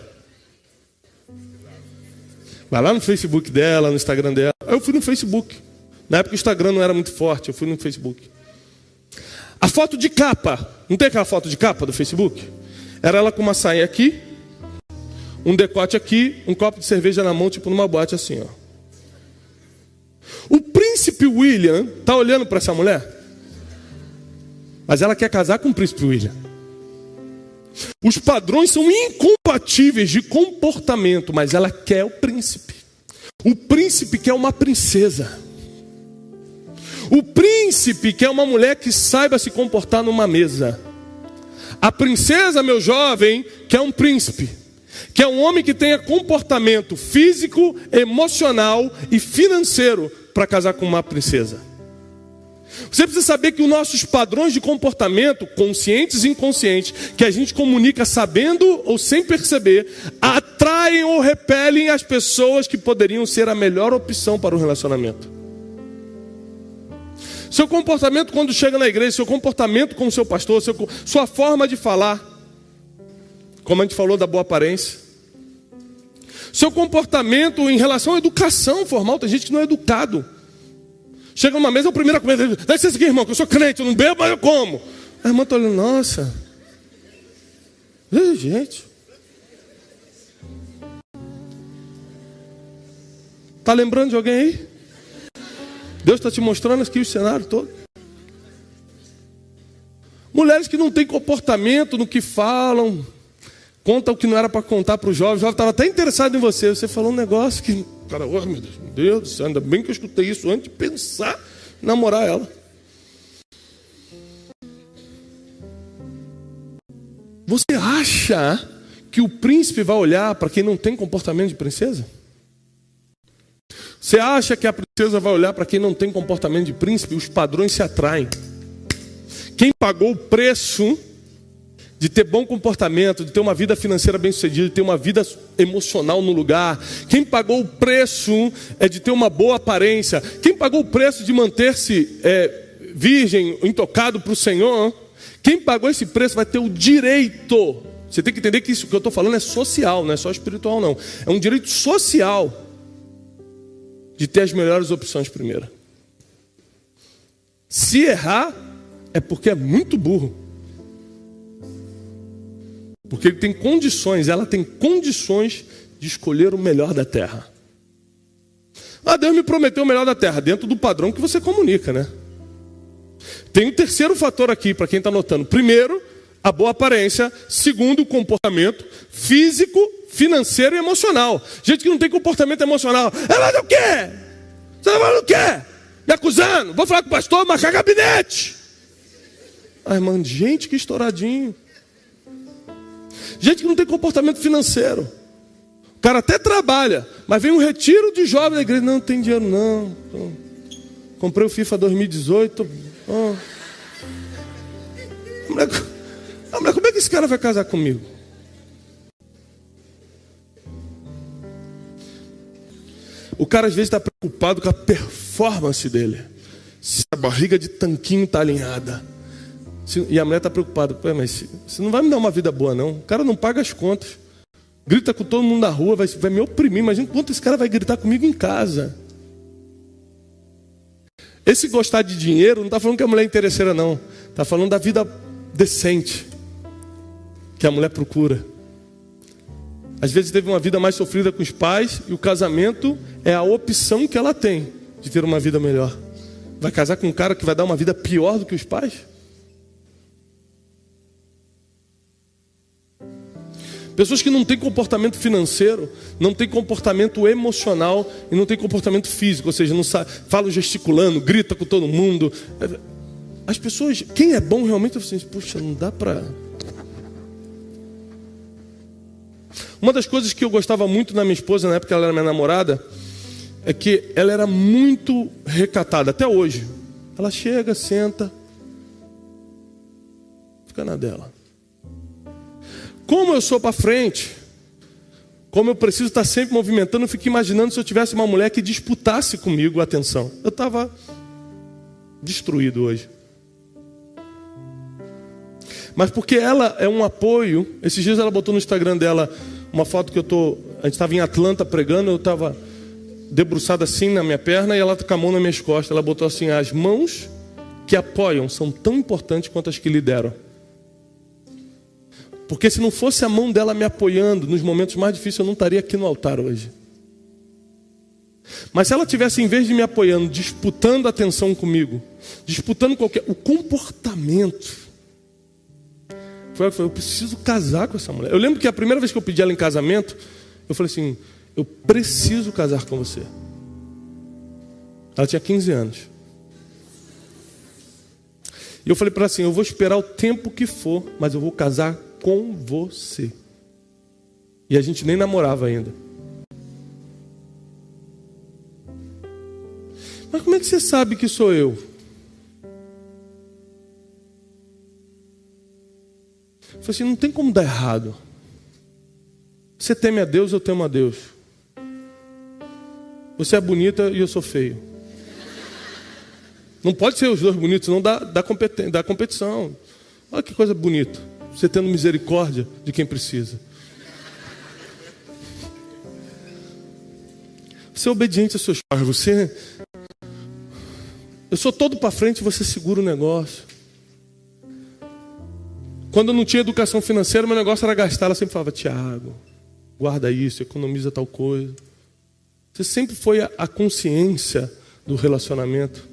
Vai lá no Facebook dela, no Instagram dela. Eu fui no Facebook. Na época o Instagram não era muito forte, eu fui no Facebook. A foto de capa, não tem aquela foto de capa do Facebook? Era ela com uma saia aqui, um decote aqui, um copo de cerveja na mão, tipo numa boate assim, ó. O príncipe William está olhando para essa mulher, mas ela quer casar com o príncipe William. Os padrões são incompatíveis de comportamento, mas ela quer o príncipe. O príncipe quer uma princesa. O príncipe quer uma mulher que saiba se comportar numa mesa. A princesa, meu jovem, quer um príncipe, quer um homem que tenha comportamento físico, emocional e financeiro para casar com uma princesa. Você precisa saber que os nossos padrões de comportamento, conscientes e inconscientes, que a gente comunica sabendo ou sem perceber, atraem ou repelem as pessoas que poderiam ser a melhor opção para o relacionamento. Seu comportamento quando chega na igreja, seu comportamento com o seu pastor, sua forma de falar, como a gente falou da boa aparência. Seu comportamento em relação à educação formal, tem gente que não é educado. Chega numa mesa, a primeira coisa, dá licença aqui, irmão, que eu sou crente, eu não bebo, mas eu como. A irmã está olhando: nossa, gente, está lembrando de alguém aí? Deus está te mostrando aqui o cenário todo. Mulheres que não têm comportamento no que falam, conta o que não era para contar para o jovem estava até interessado em você. Você falou um negócio que O cara, oh, meu Deus do céu, ainda bem que eu escutei isso antes de pensar em namorar ela. Você acha que o príncipe vai olhar para quem não tem comportamento de princesa? Você acha que a princesa vai olhar para quem não tem comportamento de príncipe? Os padrões se atraem. Quem pagou o preço de ter bom comportamento, de ter uma vida financeira bem-sucedida, de ter uma vida emocional no lugar. Quem pagou o preço de ter uma boa aparência. Quem pagou o preço de manter-se virgem, intocado para o Senhor. Quem pagou esse preço vai ter o direito. Você tem que entender que isso que eu estou falando é social, não é só espiritual não. É um direito social de ter as melhores opções primeiro. Se errar, é porque é muito burro. Porque ele tem condições, ela tem condições de escolher o melhor da terra. Deus me prometeu o melhor da terra, dentro do padrão que você comunica, né? Tem um terceiro fator aqui, para quem está anotando. Primeiro, a boa aparência. Segundo, o comportamento físico, financeiro e emocional. Gente que não tem comportamento emocional. Mas o quê? Você está falando o quê? Me acusando? Vou falar com o pastor, marcar gabinete. Irmão, gente que estouradinho. Gente que não tem comportamento financeiro. O cara até trabalha, mas vem um retiro de jovem da igreja. Não tem dinheiro não. Comprei o FIFA 2018. Mulher, como é que esse cara vai casar comigo? O cara às vezes está preocupado com a performance dele. Se a barriga de tanquinho está alinhada. E a mulher está preocupada. Mas você não vai me dar uma vida boa não. O cara não paga as contas. Grita com todo mundo na rua, vai me oprimir. Imagina quanto esse cara vai gritar comigo em casa. Esse gostar de dinheiro não está falando que a mulher é interesseira não. Está falando da vida decente que a mulher procura. Às vezes teve uma vida mais sofrida com os pais e o casamento é a opção que ela tem de ter uma vida melhor. Vai casar com um cara que vai dar uma vida pior do que os pais? Pessoas que não têm comportamento financeiro, não têm comportamento emocional e não têm comportamento físico, ou seja, não falam gesticulando, grita com todo mundo. As pessoas, quem é bom realmente, eu falo assim, puxa, não dá para... Uma das coisas que eu gostava muito na minha esposa, na época que ela era minha namorada, é que ela era muito recatada, até hoje. Ela chega, senta, fica na dela. Como eu sou para frente, como eu preciso estar sempre movimentando, eu fico imaginando se eu tivesse uma mulher que disputasse comigo a atenção. Eu estava destruído hoje. Mas porque ela é um apoio. Esses dias ela botou no Instagram dela uma foto que a gente estava em Atlanta pregando, eu estava debruçado assim na minha perna e ela com a mão nas minhas costas. Ela botou assim, as mãos que apoiam são tão importantes quanto as que lideram. Porque se não fosse a mão dela me apoiando nos momentos mais difíceis, eu não estaria aqui no altar hoje. Mas se ela tivesse, em vez de me apoiando, disputando a atenção comigo, disputando o comportamento, eu preciso casar com essa mulher. Eu lembro que a primeira vez que eu pedi ela em casamento, eu falei assim, eu preciso casar com você. Ela tinha 15 anos. E eu falei para ela assim, eu vou esperar o tempo que for, mas eu vou casar com você. E a gente nem namorava ainda. Mas como é que você sabe que sou eu? Eu falei assim, não tem como dar errado. Você teme a Deus, eu temo a Deus. Você é bonita e eu sou feio. Não pode ser os dois bonitos, senão dá competição. Olha que coisa bonita. Você tendo misericórdia de quem precisa. Você é obediente aos seus pais. Eu sou todo para frente e você segura o negócio. Quando eu não tinha educação financeira, meu negócio era gastar. Ela sempre falava, Tiago, guarda isso, economiza tal coisa. Você sempre foi a consciência do relacionamento.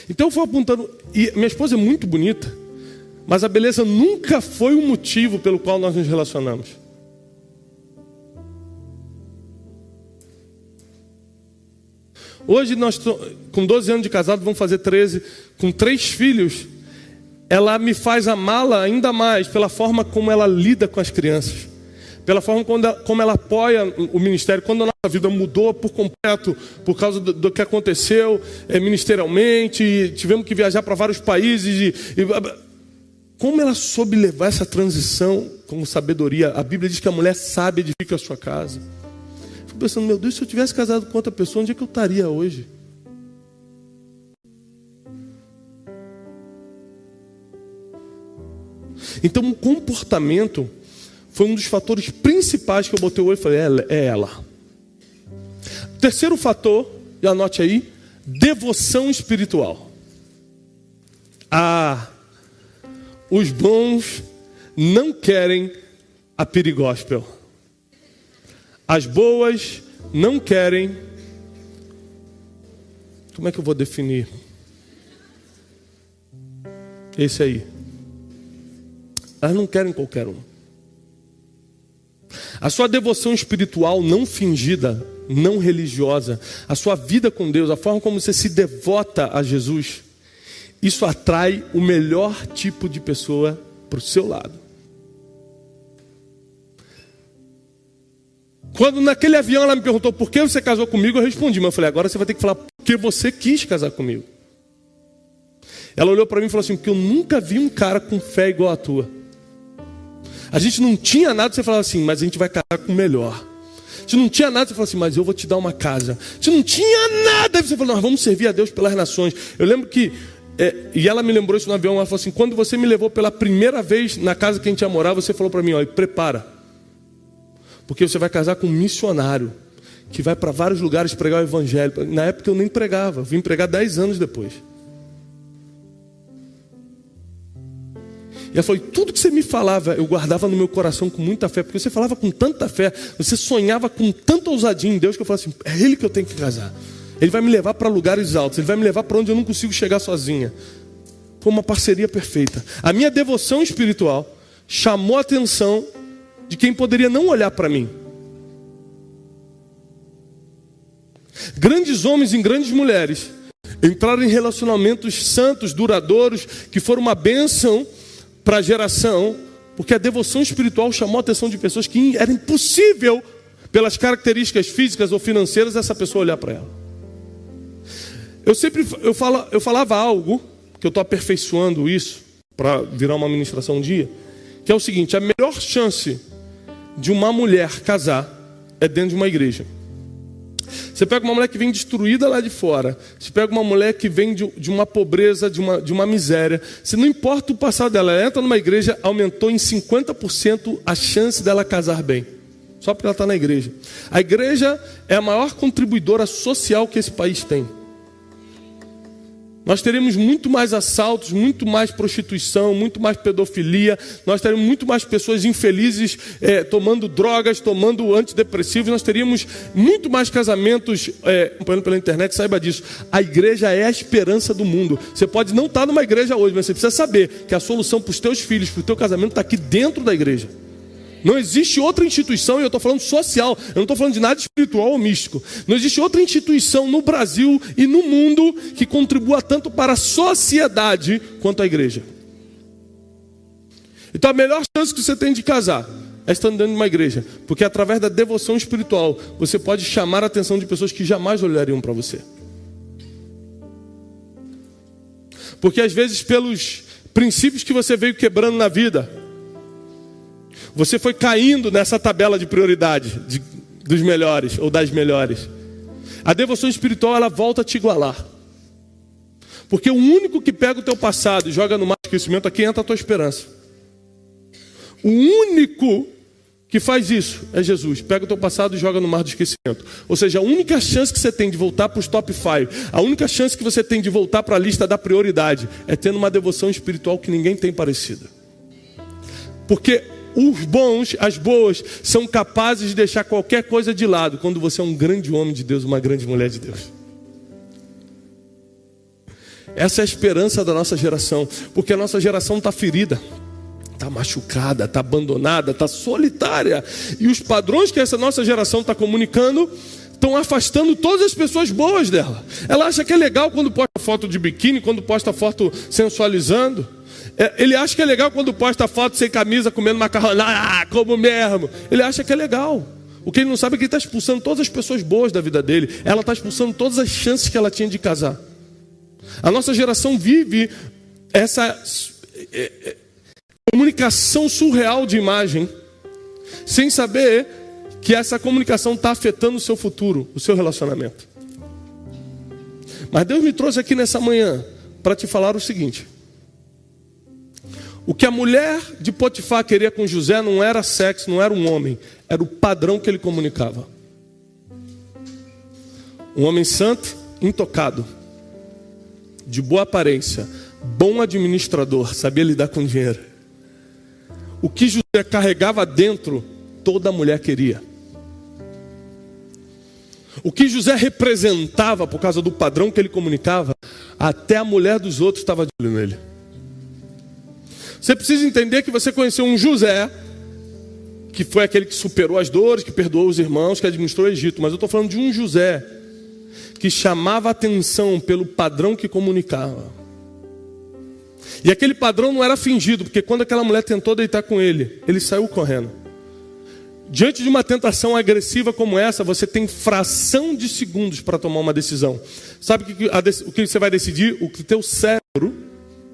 Então eu fui apontando, e minha esposa é muito bonita, mas a beleza nunca foi o motivo pelo qual nós nos relacionamos. Hoje nós, com 12 anos de casado, vamos fazer 13, com 3 filhos, ela me faz amá-la ainda mais pela forma como ela lida com as crianças, pela forma como ela apoia o ministério. Quando a nossa vida mudou por completo, por causa do que aconteceu ministerialmente, tivemos que viajar para vários países, como ela soube levar essa transição com sabedoria. A Bíblia diz que a mulher sábia edifica a sua casa. Fico pensando, meu Deus, se eu tivesse casado com outra pessoa, onde é que eu estaria hoje? Então o comportamento foi um dos fatores principais que eu botei o olho e falei, é ela. Terceiro fator, e anote aí, devoção espiritual. Os bons não querem a perigóspel. As boas não querem... Como é que eu vou definir? Esse aí. Elas não querem qualquer um. A sua devoção espiritual não fingida, não religiosa, a sua vida com Deus, a forma como você se devota a Jesus, isso atrai o melhor tipo de pessoa para o seu lado. Quando naquele avião ela me perguntou por que você casou comigo, eu respondi, mas eu falei, agora você vai ter que falar porque você quis casar comigo. Ela olhou para mim e falou assim, porque eu nunca vi um cara com fé igual a tua. A gente não tinha nada, você falava assim, mas a gente vai casar com o melhor. A gente não tinha nada, você falava assim, mas eu vou te dar uma casa. A gente não tinha nada, você falou, nós vamos servir a Deus pelas nações. Eu lembro que, e ela me lembrou isso no avião, ela falou assim, quando você me levou pela primeira vez na casa que a gente ia morar, você falou para mim, olha, prepara. Porque você vai casar com um missionário, que vai para vários lugares pregar o evangelho. Na época eu nem pregava, vim pregar 10 anos depois. E ela falou, tudo que você me falava, eu guardava no meu coração com muita fé, porque você falava com tanta fé, você sonhava com tanta ousadia em Deus, que eu falava assim, é Ele que eu tenho que casar. Ele vai me levar para lugares altos, Ele vai me levar para onde eu não consigo chegar sozinha. Foi uma parceria perfeita. A minha devoção espiritual chamou a atenção de quem poderia não olhar para mim. Grandes homens e grandes mulheres entraram em relacionamentos santos, duradouros, que foram uma bênção para a geração, porque a devoção espiritual chamou a atenção de pessoas que era impossível, pelas características físicas ou financeiras, essa pessoa olhar para ela. Eu falava algo, que eu estou aperfeiçoando isso, para virar uma ministração um dia, que é o seguinte, a melhor chance de uma mulher casar é dentro de uma igreja. Você pega uma mulher que vem destruída lá de fora, você pega uma mulher que vem de uma pobreza, de uma miséria, se não importa o passado dela, ela entra numa igreja, aumentou em 50% a chance dela casar bem, só porque ela está na igreja. A igreja é a maior contribuidora social que esse país tem. Nós teremos muito mais assaltos, muito mais prostituição, muito mais pedofilia. Nós teremos muito mais pessoas infelizes tomando drogas, tomando antidepressivos. Nós teríamos muito mais casamentos acompanhando pela internet, saiba disso. A igreja é a esperança do mundo. Você pode não estar numa igreja hoje, mas você precisa saber que a solução para os teus filhos, para o teu casamento, está aqui dentro da igreja. Não existe outra instituição, e eu estou falando social, eu não estou falando de nada espiritual ou místico. Não existe outra instituição no Brasil e no mundo que contribua tanto para a sociedade quanto a igreja. Então a melhor chance que você tem de casar é estando dentro de uma igreja, porque através da devoção espiritual você pode chamar a atenção de pessoas que jamais olhariam para você. Porque às vezes pelos princípios que você veio quebrando na vida, você foi caindo nessa tabela de prioridade dos melhores ou das melhores. A devoção espiritual, ela volta a te igualar. Porque o único que pega o teu passado e joga no mar de esquecimento, aqui entra a tua esperança. O único que faz isso é Jesus. Pega o teu passado e joga no mar do esquecimento. Ou seja, a única chance que você tem de voltar para os top 5, a única chance que você tem de voltar para a lista da prioridade, é tendo uma devoção espiritual que ninguém tem parecida. Porque os bons, as boas, são capazes de deixar qualquer coisa de lado quando você é um grande homem de Deus, uma grande mulher de Deus. Essa é a esperança da nossa geração, porque a nossa geração está ferida, está machucada, está abandonada, está solitária. E os padrões que essa nossa geração está comunicando estão afastando todas as pessoas boas dela. Ela acha que é legal quando posta foto de biquíni, quando posta foto sensualizando. Ele acha que é legal quando posta foto sem camisa, comendo macarronada, como mesmo. Ele acha que é legal. O que ele não sabe é que ele está expulsando todas as pessoas boas da vida dele. Ela está expulsando todas as chances que ela tinha de casar. A nossa geração vive essa comunicação surreal de imagem, sem saber que essa comunicação está afetando o seu futuro, o seu relacionamento. Mas Deus me trouxe aqui nessa manhã para te falar o seguinte: o que a mulher de Potifar queria com José não era sexo, não era um homem, era o padrão que ele comunicava. Um homem santo, intocado, de boa aparência, bom administrador, sabia lidar com dinheiro. O que José carregava dentro, toda mulher queria. O que José representava por causa do padrão que ele comunicava, até a mulher dos outros estava de olho nele. Você precisa entender que você conheceu um José, que foi aquele que superou as dores, que perdoou os irmãos, que administrou o Egito. Mas eu estou falando de um José que chamava atenção pelo padrão que comunicava. E aquele padrão não era fingido, porque quando aquela mulher tentou deitar com ele, ele saiu correndo. Diante de uma tentação agressiva como essa, você tem fração de segundos para tomar uma decisão. Sabe o que você vai decidir? O que o teu cérebro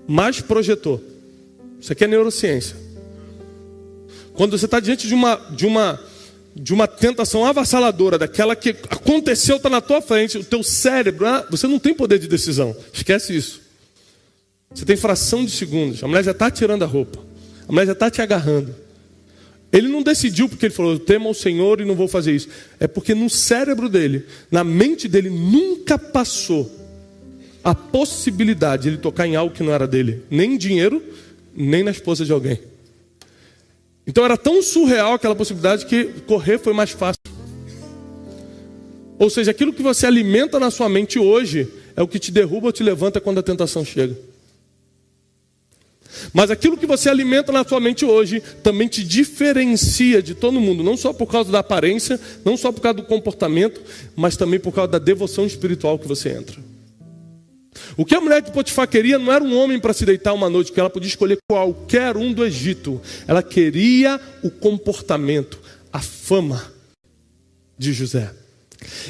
mais projetou. Isso aqui é neurociência. Quando você está diante de uma tentação avassaladora, daquela que aconteceu, está na tua frente, o teu cérebro, você não tem poder de decisão. Esquece isso. Você tem fração de segundos. A mulher já está tirando a roupa. A mulher já está te agarrando. Ele não decidiu porque ele falou, eu temo ao Senhor e não vou fazer isso. É porque no cérebro dele, na mente dele, nunca passou a possibilidade de ele tocar em algo que não era dele. Nem em dinheiro, nem na esposa de alguém. Então era tão surreal aquela possibilidade que correr foi mais fácil. Ou seja, aquilo que você alimenta na sua mente hoje é o que te derruba ou te levanta quando a tentação chega. Mas aquilo que você alimenta na sua mente hoje também te diferencia de todo mundo, não só por causa da aparência, não só por causa do comportamento, mas também por causa da devoção espiritual que você entra. O que a mulher de Potifar queria não era um homem para se deitar uma noite, que ela podia escolher qualquer um do Egito. Ela queria o comportamento, a fama de José.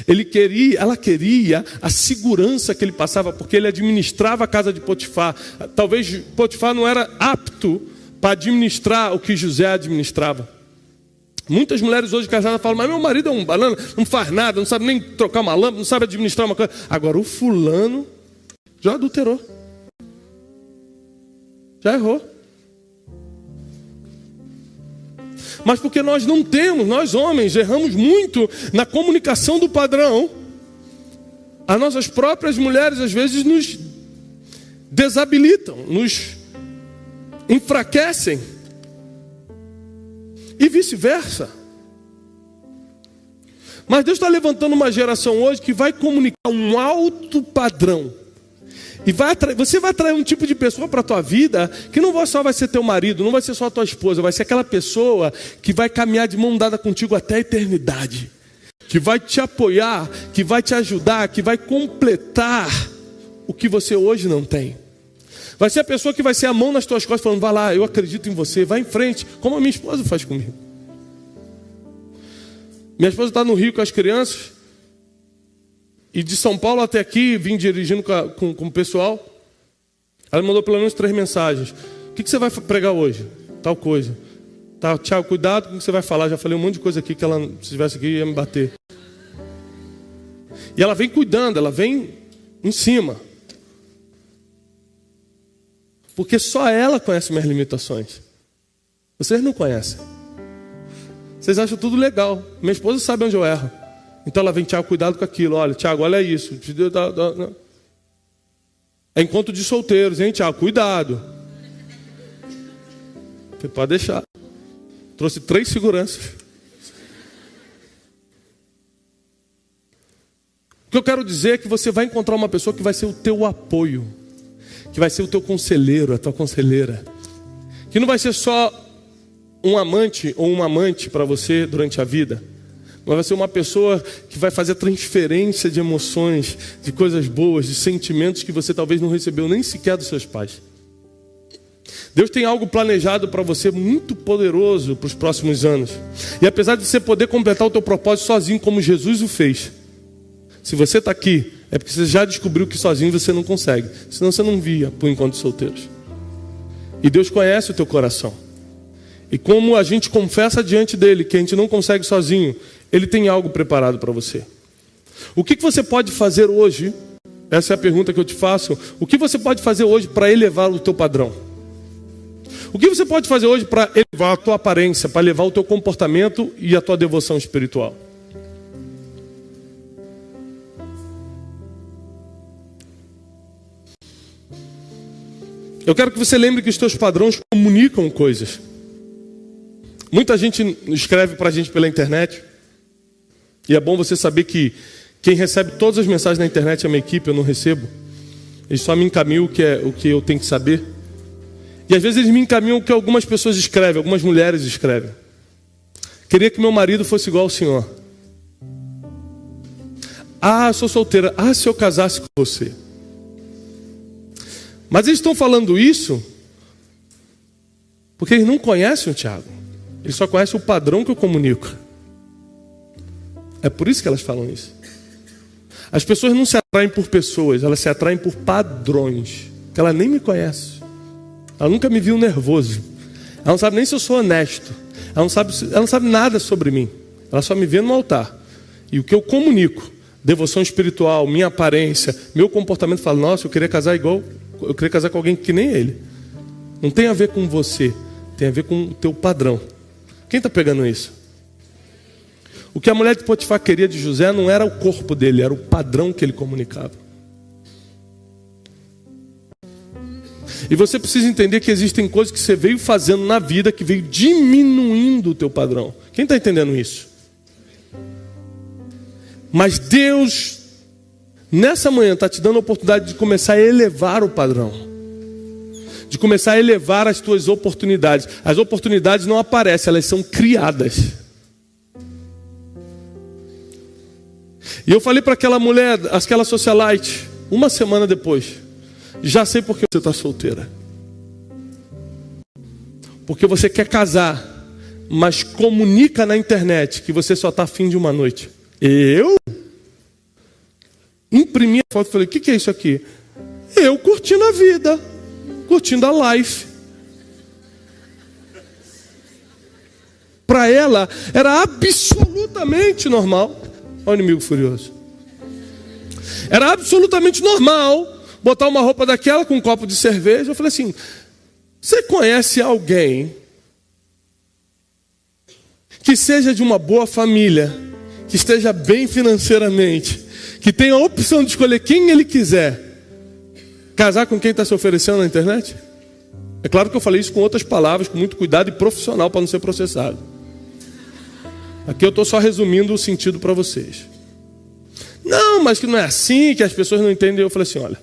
Ela queria a segurança que ele passava, porque ele administrava a casa de Potifar. Talvez Potifar não era apto para administrar o que José administrava. Muitas mulheres hoje casadas falam, mas meu marido é um banana, não faz nada, não sabe nem trocar uma lâmpada, não sabe administrar uma coisa. Agora o fulano já adulterou, já errou. Mas porque nós não temos, nós homens erramos muito na comunicação do padrão, as nossas próprias mulheres às vezes nos desabilitam, nos enfraquecem e vice-versa. Mas Deus está levantando uma geração hoje que vai comunicar um alto padrão. E você vai atrair um tipo de pessoa para a tua vida que não só vai ser teu marido, não vai ser só tua esposa, vai ser aquela pessoa que vai caminhar de mão dada contigo até a eternidade, que vai te apoiar, que vai te ajudar, que vai completar o que você hoje não tem. Vai ser a pessoa que vai ser a mão nas tuas costas falando, vai lá, eu acredito em você, vai em frente, como a minha esposa faz comigo. Minha esposa está no Rio com as crianças, e de São Paulo até aqui, vim dirigindo com o pessoal. Ela me mandou pelo menos 3 mensagens. O que você vai pregar hoje? Tal coisa. Tá, Tiago, cuidado com o que você vai falar. Já falei um monte de coisa aqui que ela, se estivesse aqui, ia me bater. E ela vem cuidando, ela vem em cima. Porque só ela conhece minhas limitações. Vocês não conhecem. Vocês acham tudo legal. Minha esposa sabe onde eu erro. Então ela vem, Tiago, cuidado com aquilo. Olha, Tiago, olha isso. É encontro de solteiros, hein, Tiago? Cuidado. Você pode deixar. Trouxe 3 seguranças. O que eu quero dizer é que você vai encontrar uma pessoa que vai ser o teu apoio, que vai ser o teu conselheiro, a tua conselheira, que não vai ser só um amante ou uma amante para você durante a vida, mas vai ser uma pessoa que vai fazer transferência de emoções, de coisas boas, de sentimentos que você talvez não recebeu nem sequer dos seus pais. Deus tem algo planejado para você muito poderoso para os próximos anos. E apesar de você poder completar o teu propósito sozinho, como Jesus o fez, se você está aqui, é porque você já descobriu que sozinho você não consegue. Senão você não via por encontros solteiros. E Deus conhece o teu coração. E como a gente confessa diante dele que a gente não consegue sozinho, ele tem algo preparado para você. O que você pode fazer hoje? Essa é a pergunta que eu te faço. O que você pode fazer hoje para elevar o teu padrão? O que você pode fazer hoje para elevar a tua aparência, para elevar o teu comportamento e a tua devoção espiritual? Eu quero que você lembre que os teus padrões comunicam coisas. Muita gente escreve para a gente pela internet. E é bom você saber que quem recebe todas as mensagens na internet é a minha equipe, eu não recebo. Eles só me encaminham o que eu tenho que saber. E às vezes eles me encaminham o que algumas pessoas escrevem, algumas mulheres escrevem. Queria que meu marido fosse igual ao senhor. Ah, eu sou solteira. Ah, se eu casasse com você. Mas eles estão falando isso porque eles não conhecem o Tiago. Eles só conhecem o padrão que eu comunico. É por isso que elas falam isso. As pessoas não se atraem por pessoas, elas se atraem por padrões. Que ela nem me conhece. Ela nunca me viu nervoso. Ela não sabe nem se eu sou honesto. Ela não sabe nada sobre mim. Ela só me vê no altar. E o que eu comunico, devoção espiritual, minha aparência, meu comportamento, fala, nossa, eu queria casar com alguém que nem ele. Não tem a ver com você, tem a ver com o teu padrão. Quem está pegando isso? O que a mulher de Potifar queria de José não era o corpo dele, era o padrão que ele comunicava. E você precisa entender que existem coisas que você veio fazendo na vida que veio diminuindo o teu padrão. Quem está entendendo isso? Mas Deus, nessa manhã, está te dando a oportunidade de começar a elevar o padrão. De começar a elevar as tuas oportunidades. As oportunidades não aparecem, elas são criadas. E eu falei para aquela mulher, aquela socialite, uma semana depois. Já sei por que você está solteira. Porque você quer casar, mas comunica na internet que você só está afim de uma noite. Eu? Imprimi a foto e falei, o que é isso aqui? Eu curtindo a vida, curtindo a life. Para ela era absolutamente normal. Olha o inimigo furioso. Era absolutamente normal botar uma roupa daquela com um copo de cerveja. Eu falei assim, você conhece alguém que seja de uma boa família, que esteja bem financeiramente, que tenha a opção de escolher quem ele quiser, casar com quem está se oferecendo na internet? É claro que eu falei isso com outras palavras, com muito cuidado e profissional para não ser processado. Aqui eu estou só resumindo o sentido para vocês. Não, mas que não é assim, que as pessoas não entendem. Eu falei assim, olha,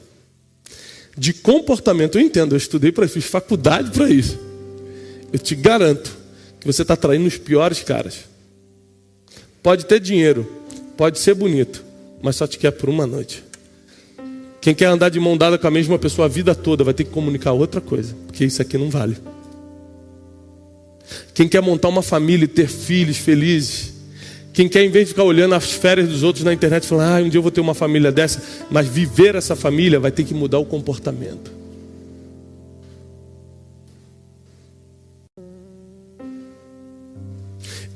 de comportamento eu entendo, eu estudei para isso, fiz faculdade para isso. Eu te garanto que você está traindo os piores caras. Pode ter dinheiro, pode ser bonito, mas só te quer por uma noite. Quem quer andar de mão dada com a mesma pessoa a vida toda vai ter que comunicar outra coisa, porque isso aqui não vale. Quem quer montar uma família e ter filhos felizes, quem quer, em vez de ficar olhando as férias dos outros na internet, falar, um dia eu vou ter uma família dessa, mas viver essa família vai ter que mudar o comportamento.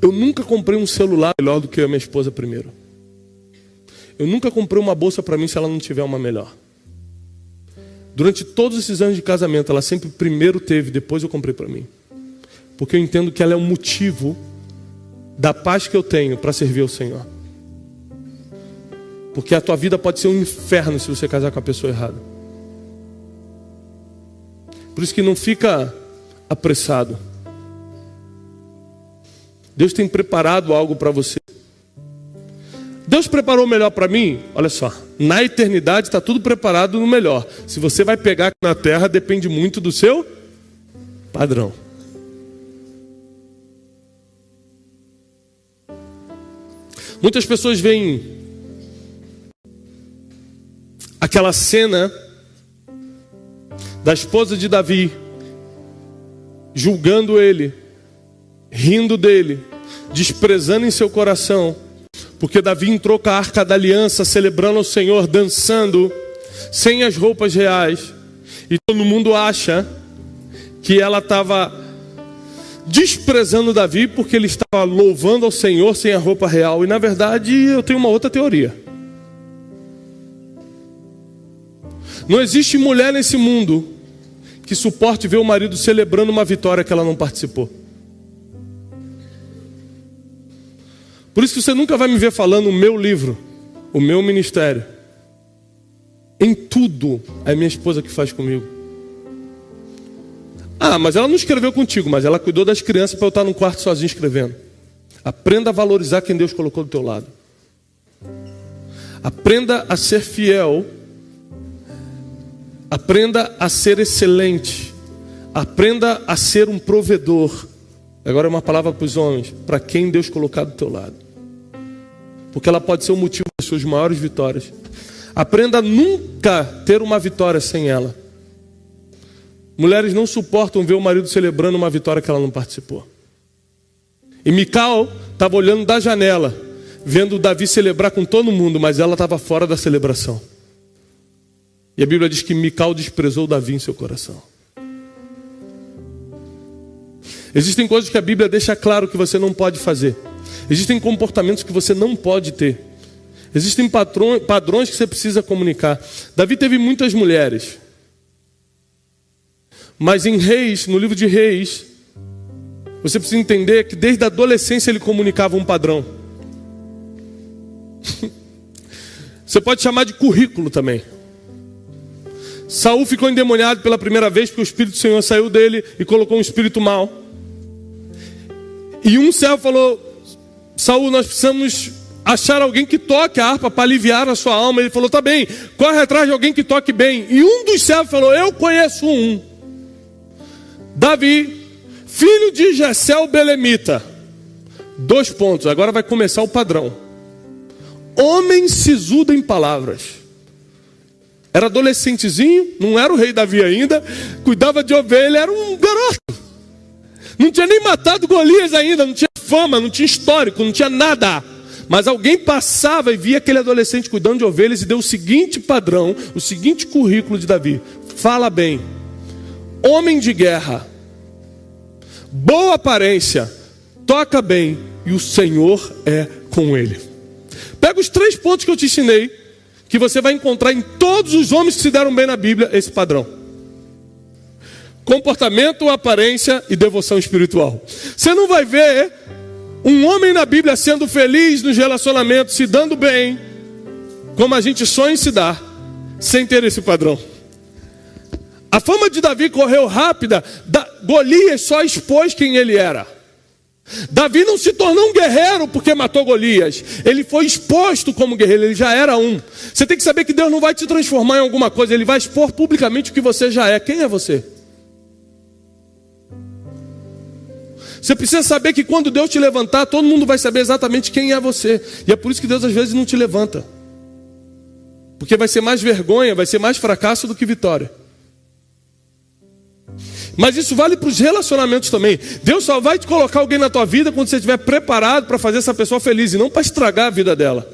Eu nunca comprei um celular melhor do que a minha esposa primeiro. Eu nunca comprei uma bolsa para mim se ela não tiver uma melhor. Durante todos esses anos de casamento, ela sempre primeiro teve, depois eu comprei para mim. Porque eu entendo que ela é o motivo da paz que eu tenho para servir ao Senhor. Porque a tua vida pode ser um inferno se você casar com a pessoa errada. Por isso que não fica apressado. Deus tem preparado algo para você. Deus preparou o melhor para mim? Olha só, na eternidade está tudo preparado no melhor. Se você vai pegar na terra, depende muito do seu padrão. Muitas pessoas veem aquela cena da esposa de Davi, julgando ele, rindo dele, desprezando em seu coração, porque Davi entrou com a arca da aliança, celebrando ao Senhor, dançando, sem as roupas reais, e todo mundo acha que ela estava desprezando Davi porque ele estava louvando ao Senhor sem a roupa real. E na verdade eu tenho uma outra teoria. Não existe mulher nesse mundo que suporte ver o marido celebrando uma vitória que ela não participou. Por isso que você nunca vai me ver falando o meu livro, o meu ministério. Em tudo é minha esposa que faz comigo. Ah, mas ela não escreveu contigo, mas ela cuidou das crianças para eu estar num quarto sozinho escrevendo. Aprenda a valorizar quem Deus colocou do teu lado. Aprenda a ser fiel. Aprenda a ser excelente. Aprenda a ser um provedor. Agora é uma palavra para os homens, para quem Deus colocar do teu lado. Porque ela pode ser o motivo das suas maiores vitórias. Aprenda a nunca ter uma vitória sem ela. Mulheres não suportam ver o marido celebrando uma vitória que ela não participou. E Mical estava olhando da janela, vendo Davi celebrar com todo mundo, mas ela estava fora da celebração. E a Bíblia diz que Mical desprezou Davi em seu coração. Existem coisas que a Bíblia deixa claro que você não pode fazer. Existem comportamentos que você não pode ter. Existem padrões que você precisa comunicar. Davi teve muitas mulheres. Mas em Reis, no livro de Reis, você precisa entender que desde a adolescência ele comunicava um padrão. Você pode chamar de currículo também. Saul ficou endemoniado pela primeira vez porque o Espírito do Senhor saiu dele e colocou um espírito mau. E um servo falou: Saul, nós precisamos achar alguém que toque a harpa para aliviar a sua alma. Ele falou: tá bem, corre atrás de alguém que toque bem. E um dos servos falou: eu conheço um. Davi, filho de Jessé o Belemita. 2 pontos, agora vai começar o padrão. Homem sisudo em palavras. Era adolescentezinho, não era o rei Davi ainda, cuidava de ovelha, era um garoto. Não tinha nem matado Golias ainda, não tinha fama, não tinha histórico, não tinha nada. Mas alguém passava e via aquele adolescente cuidando de ovelhas e deu o seguinte padrão, o seguinte currículo de Davi. Fala bem, homem de guerra, boa aparência, toca bem e o Senhor é com ele. Pega os 3 pontos que eu te ensinei, que você vai encontrar em todos os homens que se deram bem na Bíblia, esse padrão. Comportamento, aparência e devoção espiritual. Você não vai ver um homem na Bíblia sendo feliz nos relacionamentos, se dando bem, como a gente sonha em se dar, sem ter esse padrão. A fama de Davi correu rápida. Golias só expôs quem ele era. Davi não se tornou um guerreiro porque matou Golias. Ele foi exposto como guerreiro, ele já era um. Você tem que saber que Deus não vai te transformar em alguma coisa, Ele vai expor publicamente o que você já é. Quem é você? Você precisa saber que quando Deus te levantar, todo mundo vai saber exatamente quem é você. E é por isso que Deus às vezes não te levanta. Porque vai ser mais vergonha, vai ser mais fracasso do que vitória. Mas isso vale para os relacionamentos também. Deus só vai te colocar alguém na tua vida quando você estiver preparado para fazer essa pessoa feliz e não para estragar a vida dela.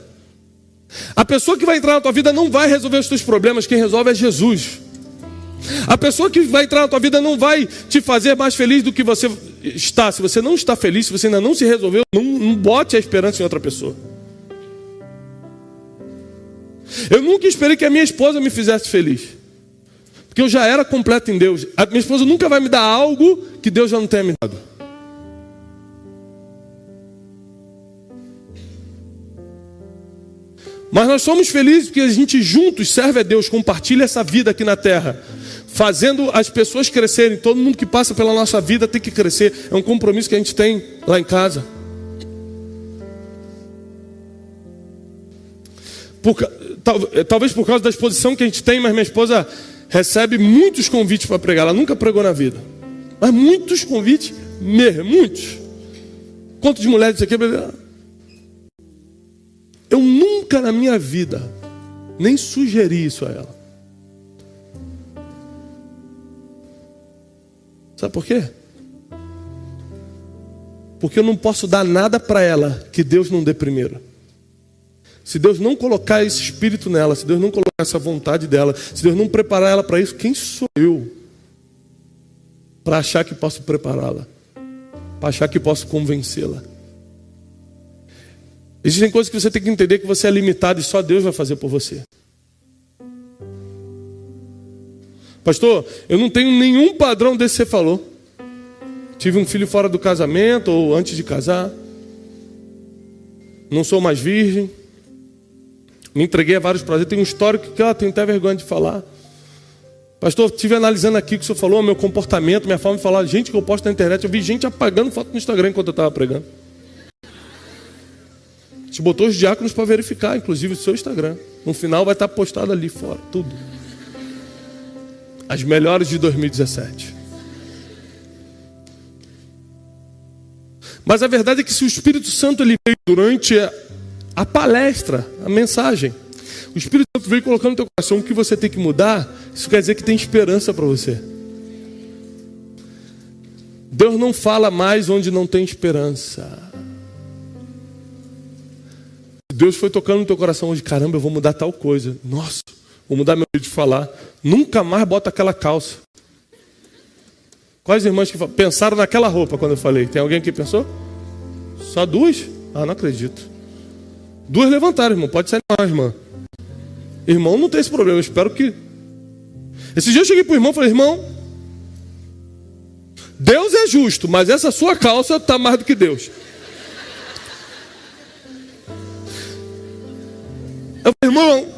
A pessoa que vai entrar na tua vida não vai resolver os teus problemas, quem resolve é Jesus. A pessoa que vai entrar na tua vida não vai te fazer mais feliz do que você está. Se você não está feliz, se você ainda não se resolveu, não bote a esperança em outra pessoa. Eu nunca esperei que a minha esposa me fizesse feliz, porque eu já era completo em Deus. A minha esposa nunca vai me dar algo que Deus já não tenha me dado. Mas nós somos felizes porque a gente juntos serve a Deus, compartilha essa vida aqui na terra, fazendo as pessoas crescerem. Todo mundo que passa pela nossa vida tem que crescer. É um compromisso que a gente tem lá em casa. Talvez por causa da exposição que a gente tem, mas minha esposa recebe muitos convites para pregar. Ela nunca pregou na vida, mas muitos convites mesmo, muitos. Quanto de mulheres isso aqui? Eu nunca na minha vida nem sugeri isso a ela. Sabe por quê? Porque eu não posso dar nada para ela que Deus não dê primeiro. Se Deus não colocar esse espírito nela, se Deus não colocar essa vontade dela, se Deus não preparar ela para isso, quem sou eu para achar que posso prepará-la? Para achar que posso convencê-la? Existem coisas que você tem que entender que você é limitado e só Deus vai fazer por você. Pastor, eu não tenho nenhum padrão desse que você falou. Tive um filho fora do casamento ou antes de casar. Não sou mais virgem. Me entreguei a vários prazeres. Tem um histórico que eu tenho até vergonha de falar. Pastor, estive analisando aqui o que o senhor falou, meu comportamento, minha forma de falar. Gente que eu posto na internet. Eu vi gente apagando foto no Instagram enquanto eu estava pregando. A gente botou os diáconos para verificar, inclusive, o seu Instagram. No final vai estar postado ali fora, tudo. As melhores de 2017. Mas a verdade é que se o Espírito Santo ele veio durante a palestra, a mensagem, o Espírito Santo veio colocando no teu coração o que você tem que mudar, isso quer dizer que tem esperança para você. Deus não fala mais onde não tem esperança. Deus foi tocando no teu coração hoje, caramba, eu vou mudar tal coisa. Nossa, vou mudar meu jeito de falar. Nunca mais bota aquela calça. Quais irmãs que pensaram naquela roupa quando eu falei? Tem alguém que pensou? Só duas? Ah, não acredito. Duas levantaram, irmão. Pode ser mais, irmã. Irmão não tem esse problema, eu espero que... Esse dia eu cheguei pro irmão e falei, irmão, Deus é justo, mas essa sua calça está mais do que Deus. Eu falei, irmão,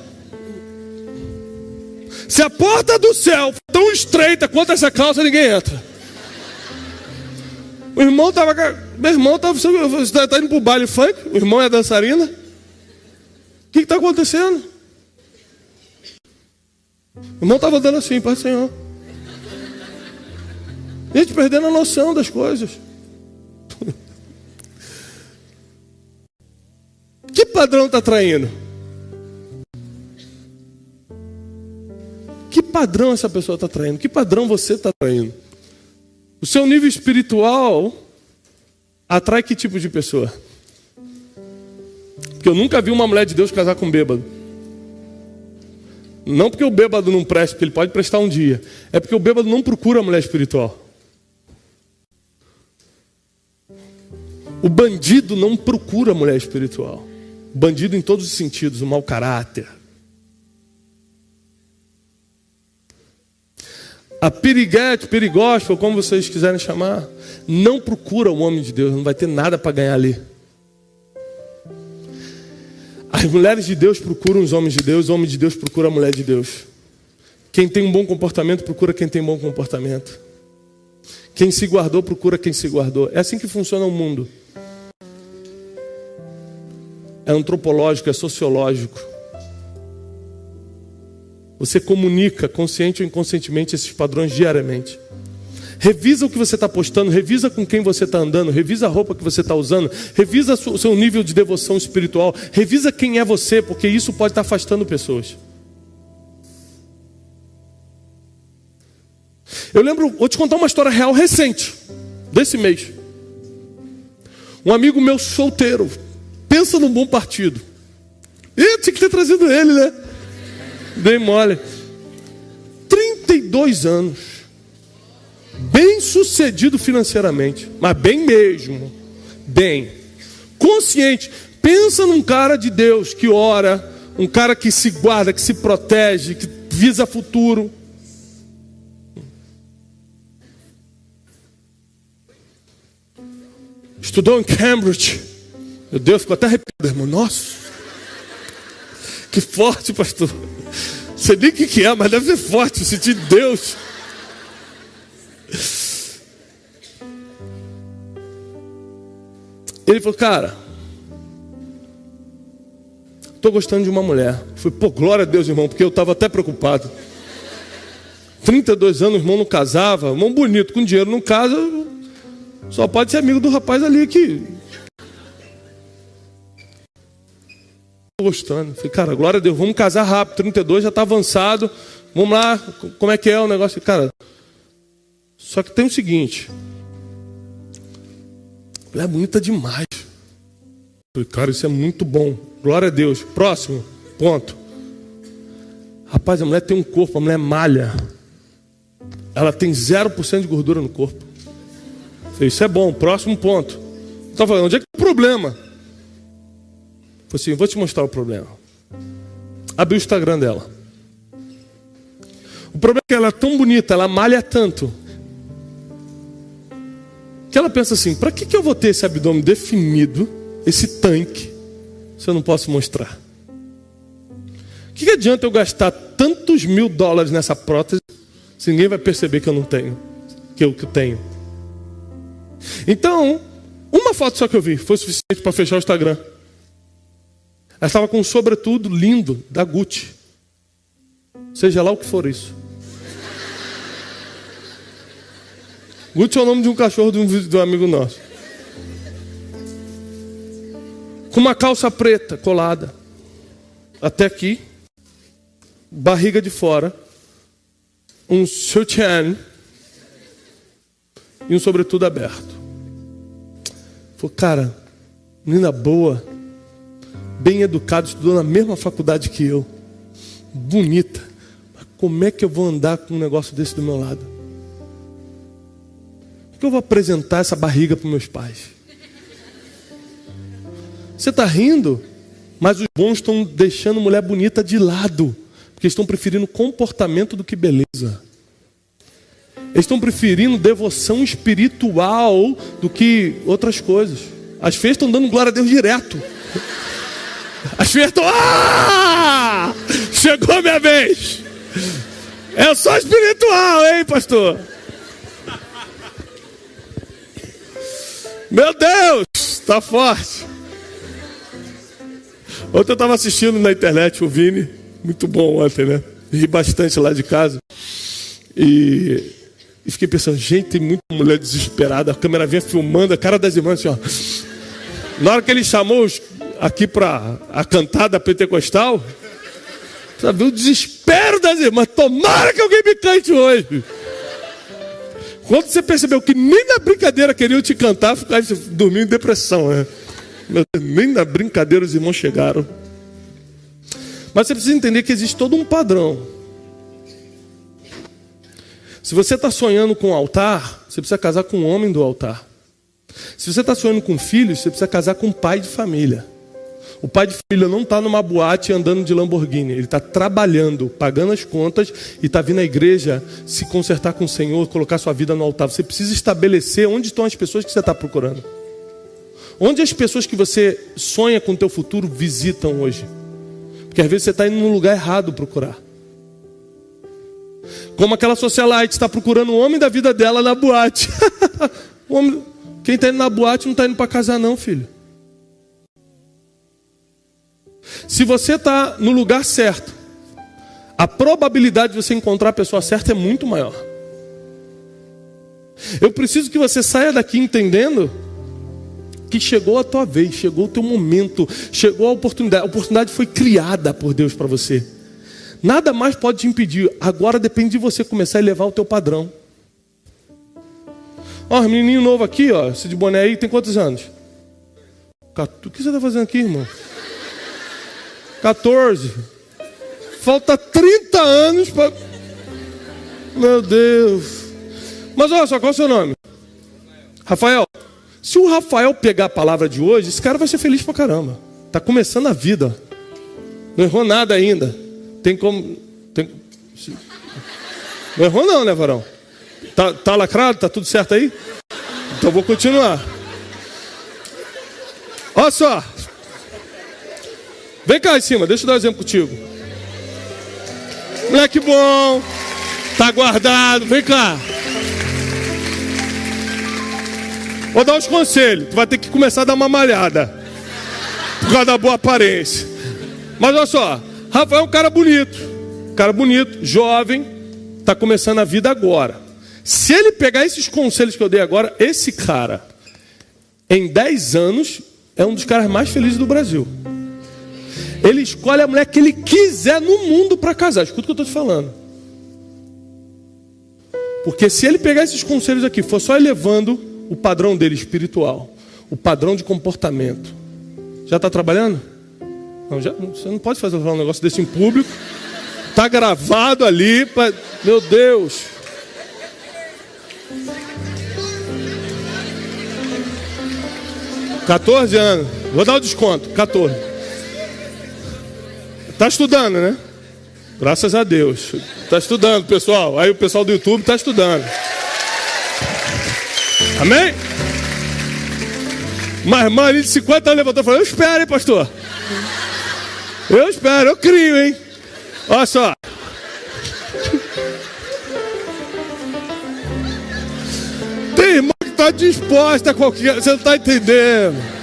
se a porta do céu for tão estreita quanto essa calça, ninguém entra. O irmão estava... Meu irmão estava... Você está indo para o baile funk? O irmão é dançarina? O que está acontecendo? O irmão estava dando assim, Pai Senhor. Gente, perdendo a noção das coisas. Que padrão está traindo? Que padrão essa pessoa está traindo? Que padrão você está traindo? O seu nível espiritual atrai que tipo de pessoa? Porque eu nunca vi uma mulher de Deus casar com um bêbado. Não porque o bêbado não presta, porque ele pode prestar um dia. É porque o bêbado não procura a mulher espiritual. O bandido não procura a mulher espiritual. O bandido em todos os sentidos, o mau caráter. A piriguete, perigóspel, como vocês quiserem chamar, não procura o homem de Deus, não vai ter nada para ganhar ali. As mulheres de Deus procuram os homens de Deus, o homem de Deus procura a mulher de Deus. Quem tem um bom comportamento procura quem tem bom comportamento. Quem se guardou procura quem se guardou. É assim que funciona o mundo. É antropológico, é sociológico. Você comunica, consciente ou inconscientemente, esses padrões diariamente. Revisa o que você está postando, revisa com quem você está andando, revisa a roupa que você está usando, revisa o seu nível de devoção espiritual, revisa quem é você, porque isso pode estar afastando pessoas. Eu lembro, vou te contar uma história real recente, desse mês. Um amigo meu solteiro, pensa num bom partido. Tinha que ter trazido ele, né? Dei mole. 32 anos. Bem sucedido financeiramente. Mas bem mesmo. Bem. Consciente. Pensa num cara de Deus que ora. Um cara que se guarda, que se protege, que visa futuro. Estudou em Cambridge. Meu Deus, ficou até arrepiado, irmão. Nossa. Que forte, pastor. Sei nem o que é, mas deve ser forte, sentir Deus. Ele falou, cara, estou gostando de uma mulher. Eu falei, pô, glória a Deus, irmão, porque eu estava até preocupado. 32 anos, o irmão não casava, irmão bonito, com dinheiro não casa, só pode ser amigo do rapaz ali que... gostando. Falei, cara, glória a Deus, vamos casar rápido. 32 já está avançado. Vamos lá, como é que é o negócio? Cara, só que tem o seguinte. Ela é bonita demais. Falei, cara, isso é muito bom. Glória a Deus. Próximo, ponto. Rapaz, a mulher tem um corpo, a mulher malha. Ela tem 0% de gordura no corpo. Falei, isso é bom. Próximo ponto. Tá falando, onde é que é o problema? Falei assim, vou te mostrar o problema. Abri o Instagram dela. O problema é que ela é tão bonita, ela malha tanto, que ela pensa assim, para que eu vou ter esse abdômen definido, esse tanque, se eu não posso mostrar? O que adianta eu gastar tantos $1000 nessa prótese, se ninguém vai perceber que eu não tenho, que eu tenho? Então, uma foto só que eu vi, foi suficiente para fechar o Instagram. Ela estava com um sobretudo lindo, da Gucci. Seja lá o que for isso. Gucci é o nome de um cachorro de um amigo nosso. Com uma calça preta colada até aqui, barriga de fora, um sutiã e um sobretudo aberto. Falei, cara, menina boa, bem educada, estudou na mesma faculdade que eu, bonita. Mas como é que eu vou andar com um negócio desse do meu lado? Por que eu vou apresentar essa barriga para meus pais? Você está rindo, mas os bons estão deixando mulher bonita de lado, porque estão preferindo comportamento do que beleza. Eles estão preferindo devoção espiritual do que outras coisas. As feias estão dando glória a Deus direto. As feias estão... Ah! Chegou a minha vez. É só espiritual, hein, pastor? Meu Deus, está forte. Ontem eu estava assistindo na internet o Vini. Muito bom ontem, né? Ri bastante lá de casa. E fiquei pensando, gente, tem muita mulher desesperada. A câmera vinha filmando a cara das irmãs assim, ó. Na hora que ele chamou aqui para a cantada pentecostal, você viu o desespero das irmãs. Tomara que alguém me cante hoje. Quando você percebeu que nem na brincadeira queriam te cantar, ficar dormindo em depressão, né? Meu Deus, nem na brincadeira os irmãos chegaram. Mas você precisa entender que existe todo um padrão. Se você está sonhando com um altar, você precisa casar com um homem do altar. Se você está sonhando com filhos, você precisa casar com um pai de família. O pai de família não está numa boate andando de Lamborghini. Ele está trabalhando, pagando as contas e está vindo à igreja se consertar com o Senhor, colocar sua vida no altar. Você precisa estabelecer onde estão as pessoas que você está procurando. Onde as pessoas que você sonha com o teu futuro visitam hoje. Porque às vezes você está indo no lugar errado procurar. Como aquela socialite está procurando o homem da vida dela na boate. Quem está indo na boate não está indo para casar não, filho. Se você está no lugar certo, a probabilidade de você encontrar a pessoa certa é muito maior. Eu preciso que você saia daqui entendendo que chegou a tua vez, chegou o teu momento, chegou a oportunidade. A oportunidade foi criada por Deus para você. Nada mais pode te impedir. Agora depende de você começar a elevar o teu padrão. Ó, menininho novo aqui, ó, esse de boné aí, tem quantos anos? O que você está fazendo aqui, irmão? 14. Falta 30 anos para... Meu Deus. Mas olha só, qual é o seu nome? Rafael. Se o Rafael pegar a palavra de hoje, esse cara vai ser feliz pra caramba. Tá começando a vida. Não errou nada ainda. Tem como... Não errou não, né, varão? Tá lacrado? Tá tudo certo aí? Então vou continuar. Olha só. Vem cá em cima, deixa eu dar um exemplo contigo. Moleque bom. Tá guardado, vem cá. Vou dar uns conselhos. Tu vai ter que começar a dar uma malhada por causa da boa aparência. Mas olha só, Rafael é um cara bonito. Cara bonito, jovem. Tá começando a vida agora. Se ele pegar esses conselhos que eu dei agora, esse cara, em 10 anos, é um dos caras mais felizes do Brasil. Ele escolhe a mulher que ele quiser no mundo para casar. Escuta o que eu estou te falando. Porque se ele pegar esses conselhos aqui, for só elevando o padrão dele espiritual, o padrão de comportamento. Já está trabalhando? Não, você não pode fazer um negócio desse em público. Está gravado ali. Meu Deus. $14 anos. Vou dar o desconto. 14. Está estudando, né? Graças a Deus. Está estudando, pessoal. Aí o pessoal do YouTube está estudando. Amém? Uma irmã ali de 50 anos levantou e falou: eu espero, hein, pastor? Eu espero, eu crio, hein? Olha só. Tem irmã que está disposta a qualquer... Você não está entendendo.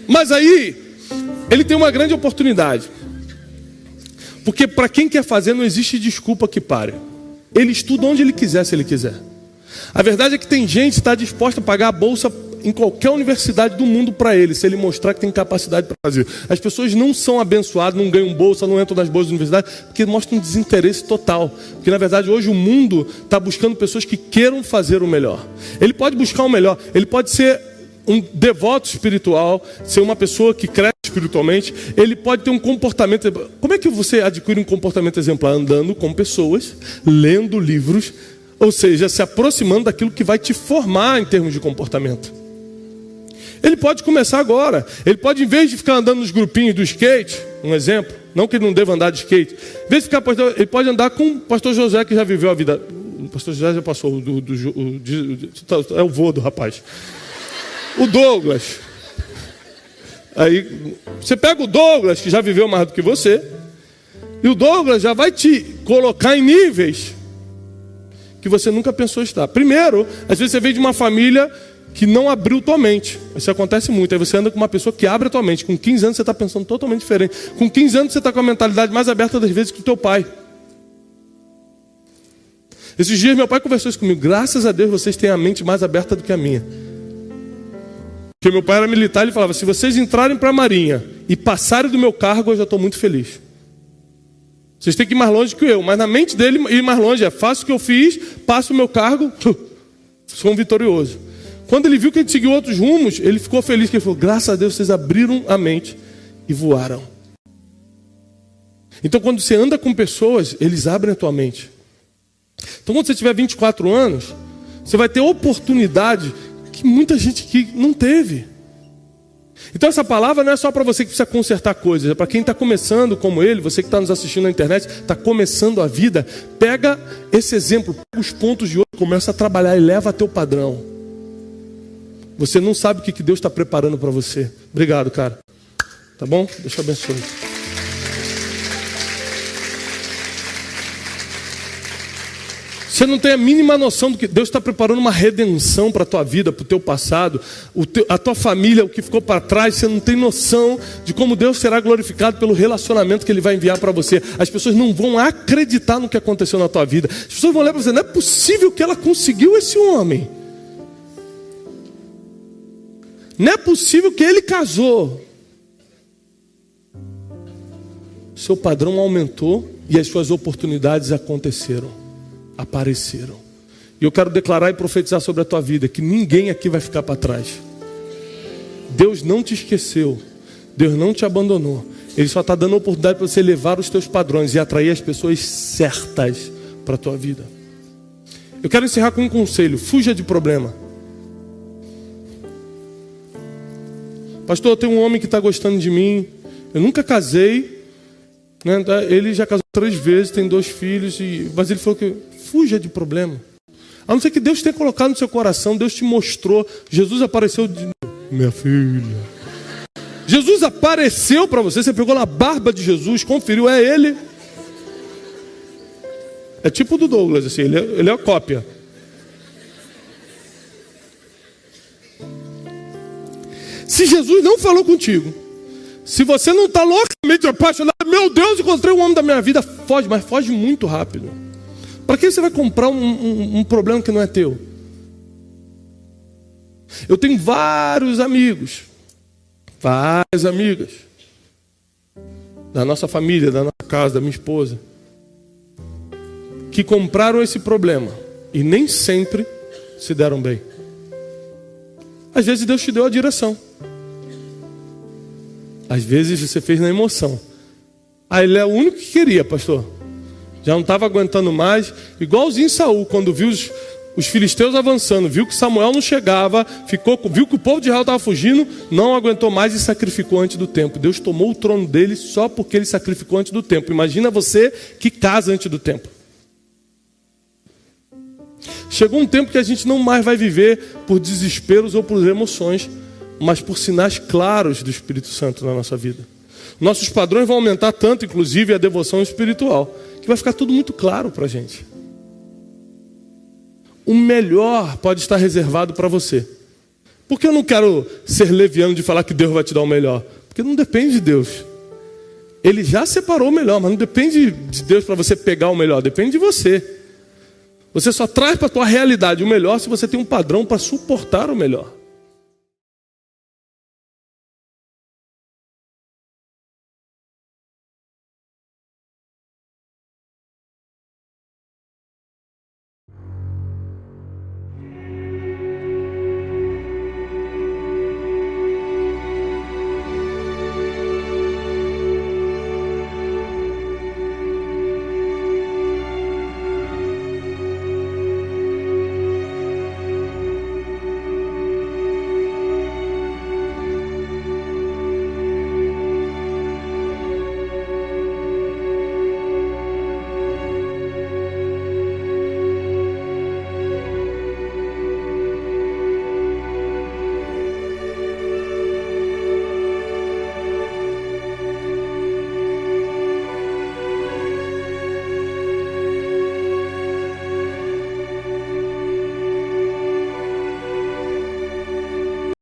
Mas aí, ele tem uma grande oportunidade. Porque para quem quer fazer, não existe desculpa que pare. Ele estuda onde ele quiser, se ele quiser. A verdade é que tem gente que está disposta a pagar a bolsa em qualquer universidade do mundo para ele, se ele mostrar que tem capacidade para fazer. As pessoas não são abençoadas, não ganham bolsa, não entram nas bolsas da universidade, porque mostram um desinteresse total. Porque na verdade hoje o mundo está buscando pessoas que queiram fazer o melhor. Ele pode buscar o melhor, ele pode ser um devoto espiritual, ser uma pessoa que cresce espiritualmente, ele pode ter um comportamento. Como é que você adquire um comportamento exemplar? Andando com pessoas, lendo livros, ou seja, se aproximando daquilo que vai te formar em termos de comportamento. Ele pode começar agora. Ele pode, em vez de ficar andando nos grupinhos do skate, um exemplo, não que ele não deva andar de skate, em vez de ficar, ele pode andar com o pastor José, que já viveu a vida. O pastor José já passou, é o vô do rapaz. O Douglas. Aí você pega o Douglas, que já viveu mais do que você, e o Douglas já vai te colocar em níveis que você nunca pensou estar. Primeiro, às vezes você vem de uma família que não abriu tua mente. Isso acontece muito. Aí você anda com uma pessoa que abre a tua mente. Com 15 anos você está pensando totalmente diferente. Com 15 anos você está com a mentalidade mais aberta das vezes que o teu pai. Esses dias meu pai conversou isso comigo. Graças a Deus vocês têm a mente mais aberta do que a minha. Porque meu pai era militar, ele falava: se vocês entrarem para a marinha e passarem do meu cargo, eu já estou muito feliz. Vocês têm que ir mais longe que eu. Mas na mente dele, ir mais longe é: faço o que eu fiz, passo o meu cargo, sou um vitorioso. Quando ele viu que a gente seguiu outros rumos, ele ficou feliz, que ele falou: graças a Deus vocês abriram a mente e voaram. Então quando você anda com pessoas, eles abrem a tua mente. Então quando você tiver 24 anos, você vai ter oportunidade que muita gente aqui não teve. Então essa palavra não é só para você que precisa consertar coisas, é para quem está começando como ele, você que está nos assistindo na internet, está começando a vida. Pega esse exemplo, pega os pontos de hoje, começa a trabalhar e leva a teu padrão. Você não sabe o que Deus está preparando para você. Obrigado, cara. Tá bom? Deus te abençoe. Você não tem a mínima noção do que Deus está preparando uma redenção para a tua vida, para o teu passado, a tua família, o que ficou para trás. Você não tem noção de como Deus será glorificado pelo relacionamento que Ele vai enviar para você. As pessoas não vão acreditar no que aconteceu na tua vida. As pessoas vão olhar para você: não é possível que ela conseguiu esse homem. Não é possível que ele casou. Seu padrão aumentou e as suas oportunidades apareceram. E eu quero declarar e profetizar sobre a tua vida que ninguém aqui vai ficar para trás. Deus não te esqueceu. Deus não te abandonou. Ele só está dando a oportunidade para você elevar os teus padrões e atrair as pessoas certas para a tua vida. Eu quero encerrar com um conselho: fuja de problema. Pastor, eu tenho um homem que está gostando de mim. Eu nunca casei, né? Ele já casou 3 vezes, tem 2 filhos, mas ele falou que fuja de problema. A não ser que Deus tenha colocado no seu coração, Deus te mostrou. Jesus apareceu minha filha. Jesus apareceu para você, você pegou na barba de Jesus, conferiu, é ele. É tipo do Douglas, assim, ele é a cópia. Se Jesus não falou contigo, se você não está loucamente apaixonado, meu Deus, encontrei o homem da minha vida, foge, mas foge muito rápido. Para que você vai comprar um problema que não é teu? Eu tenho vários amigos, várias amigas, da nossa família, da nossa casa, da minha esposa, que compraram esse problema e nem sempre se deram bem. Às vezes Deus te deu a direção. Às vezes você fez na emoção. Ele é o único que queria, pastor. Já não estava aguentando mais. Igualzinho Saul, quando viu os filisteus avançando, viu que Samuel não chegava, viu que o povo de Israel estava fugindo, não aguentou mais e sacrificou antes do tempo. Deus tomou o trono dele só porque ele sacrificou antes do tempo. Imagina você que casa antes do tempo. Chegou um tempo que a gente não mais vai viver por desesperos ou por emoções, mas por sinais claros do Espírito Santo na nossa vida. Nossos padrões vão aumentar tanto, inclusive a devoção espiritual, que vai ficar tudo muito claro para a gente. O melhor pode estar reservado para você. Por que eu não quero ser leviano de falar que Deus vai te dar o melhor? Porque não depende de Deus. Ele já separou o melhor, mas não depende de Deus para você pegar o melhor, depende de você. Você só traz para a tua realidade o melhor se você tem um padrão para suportar o melhor.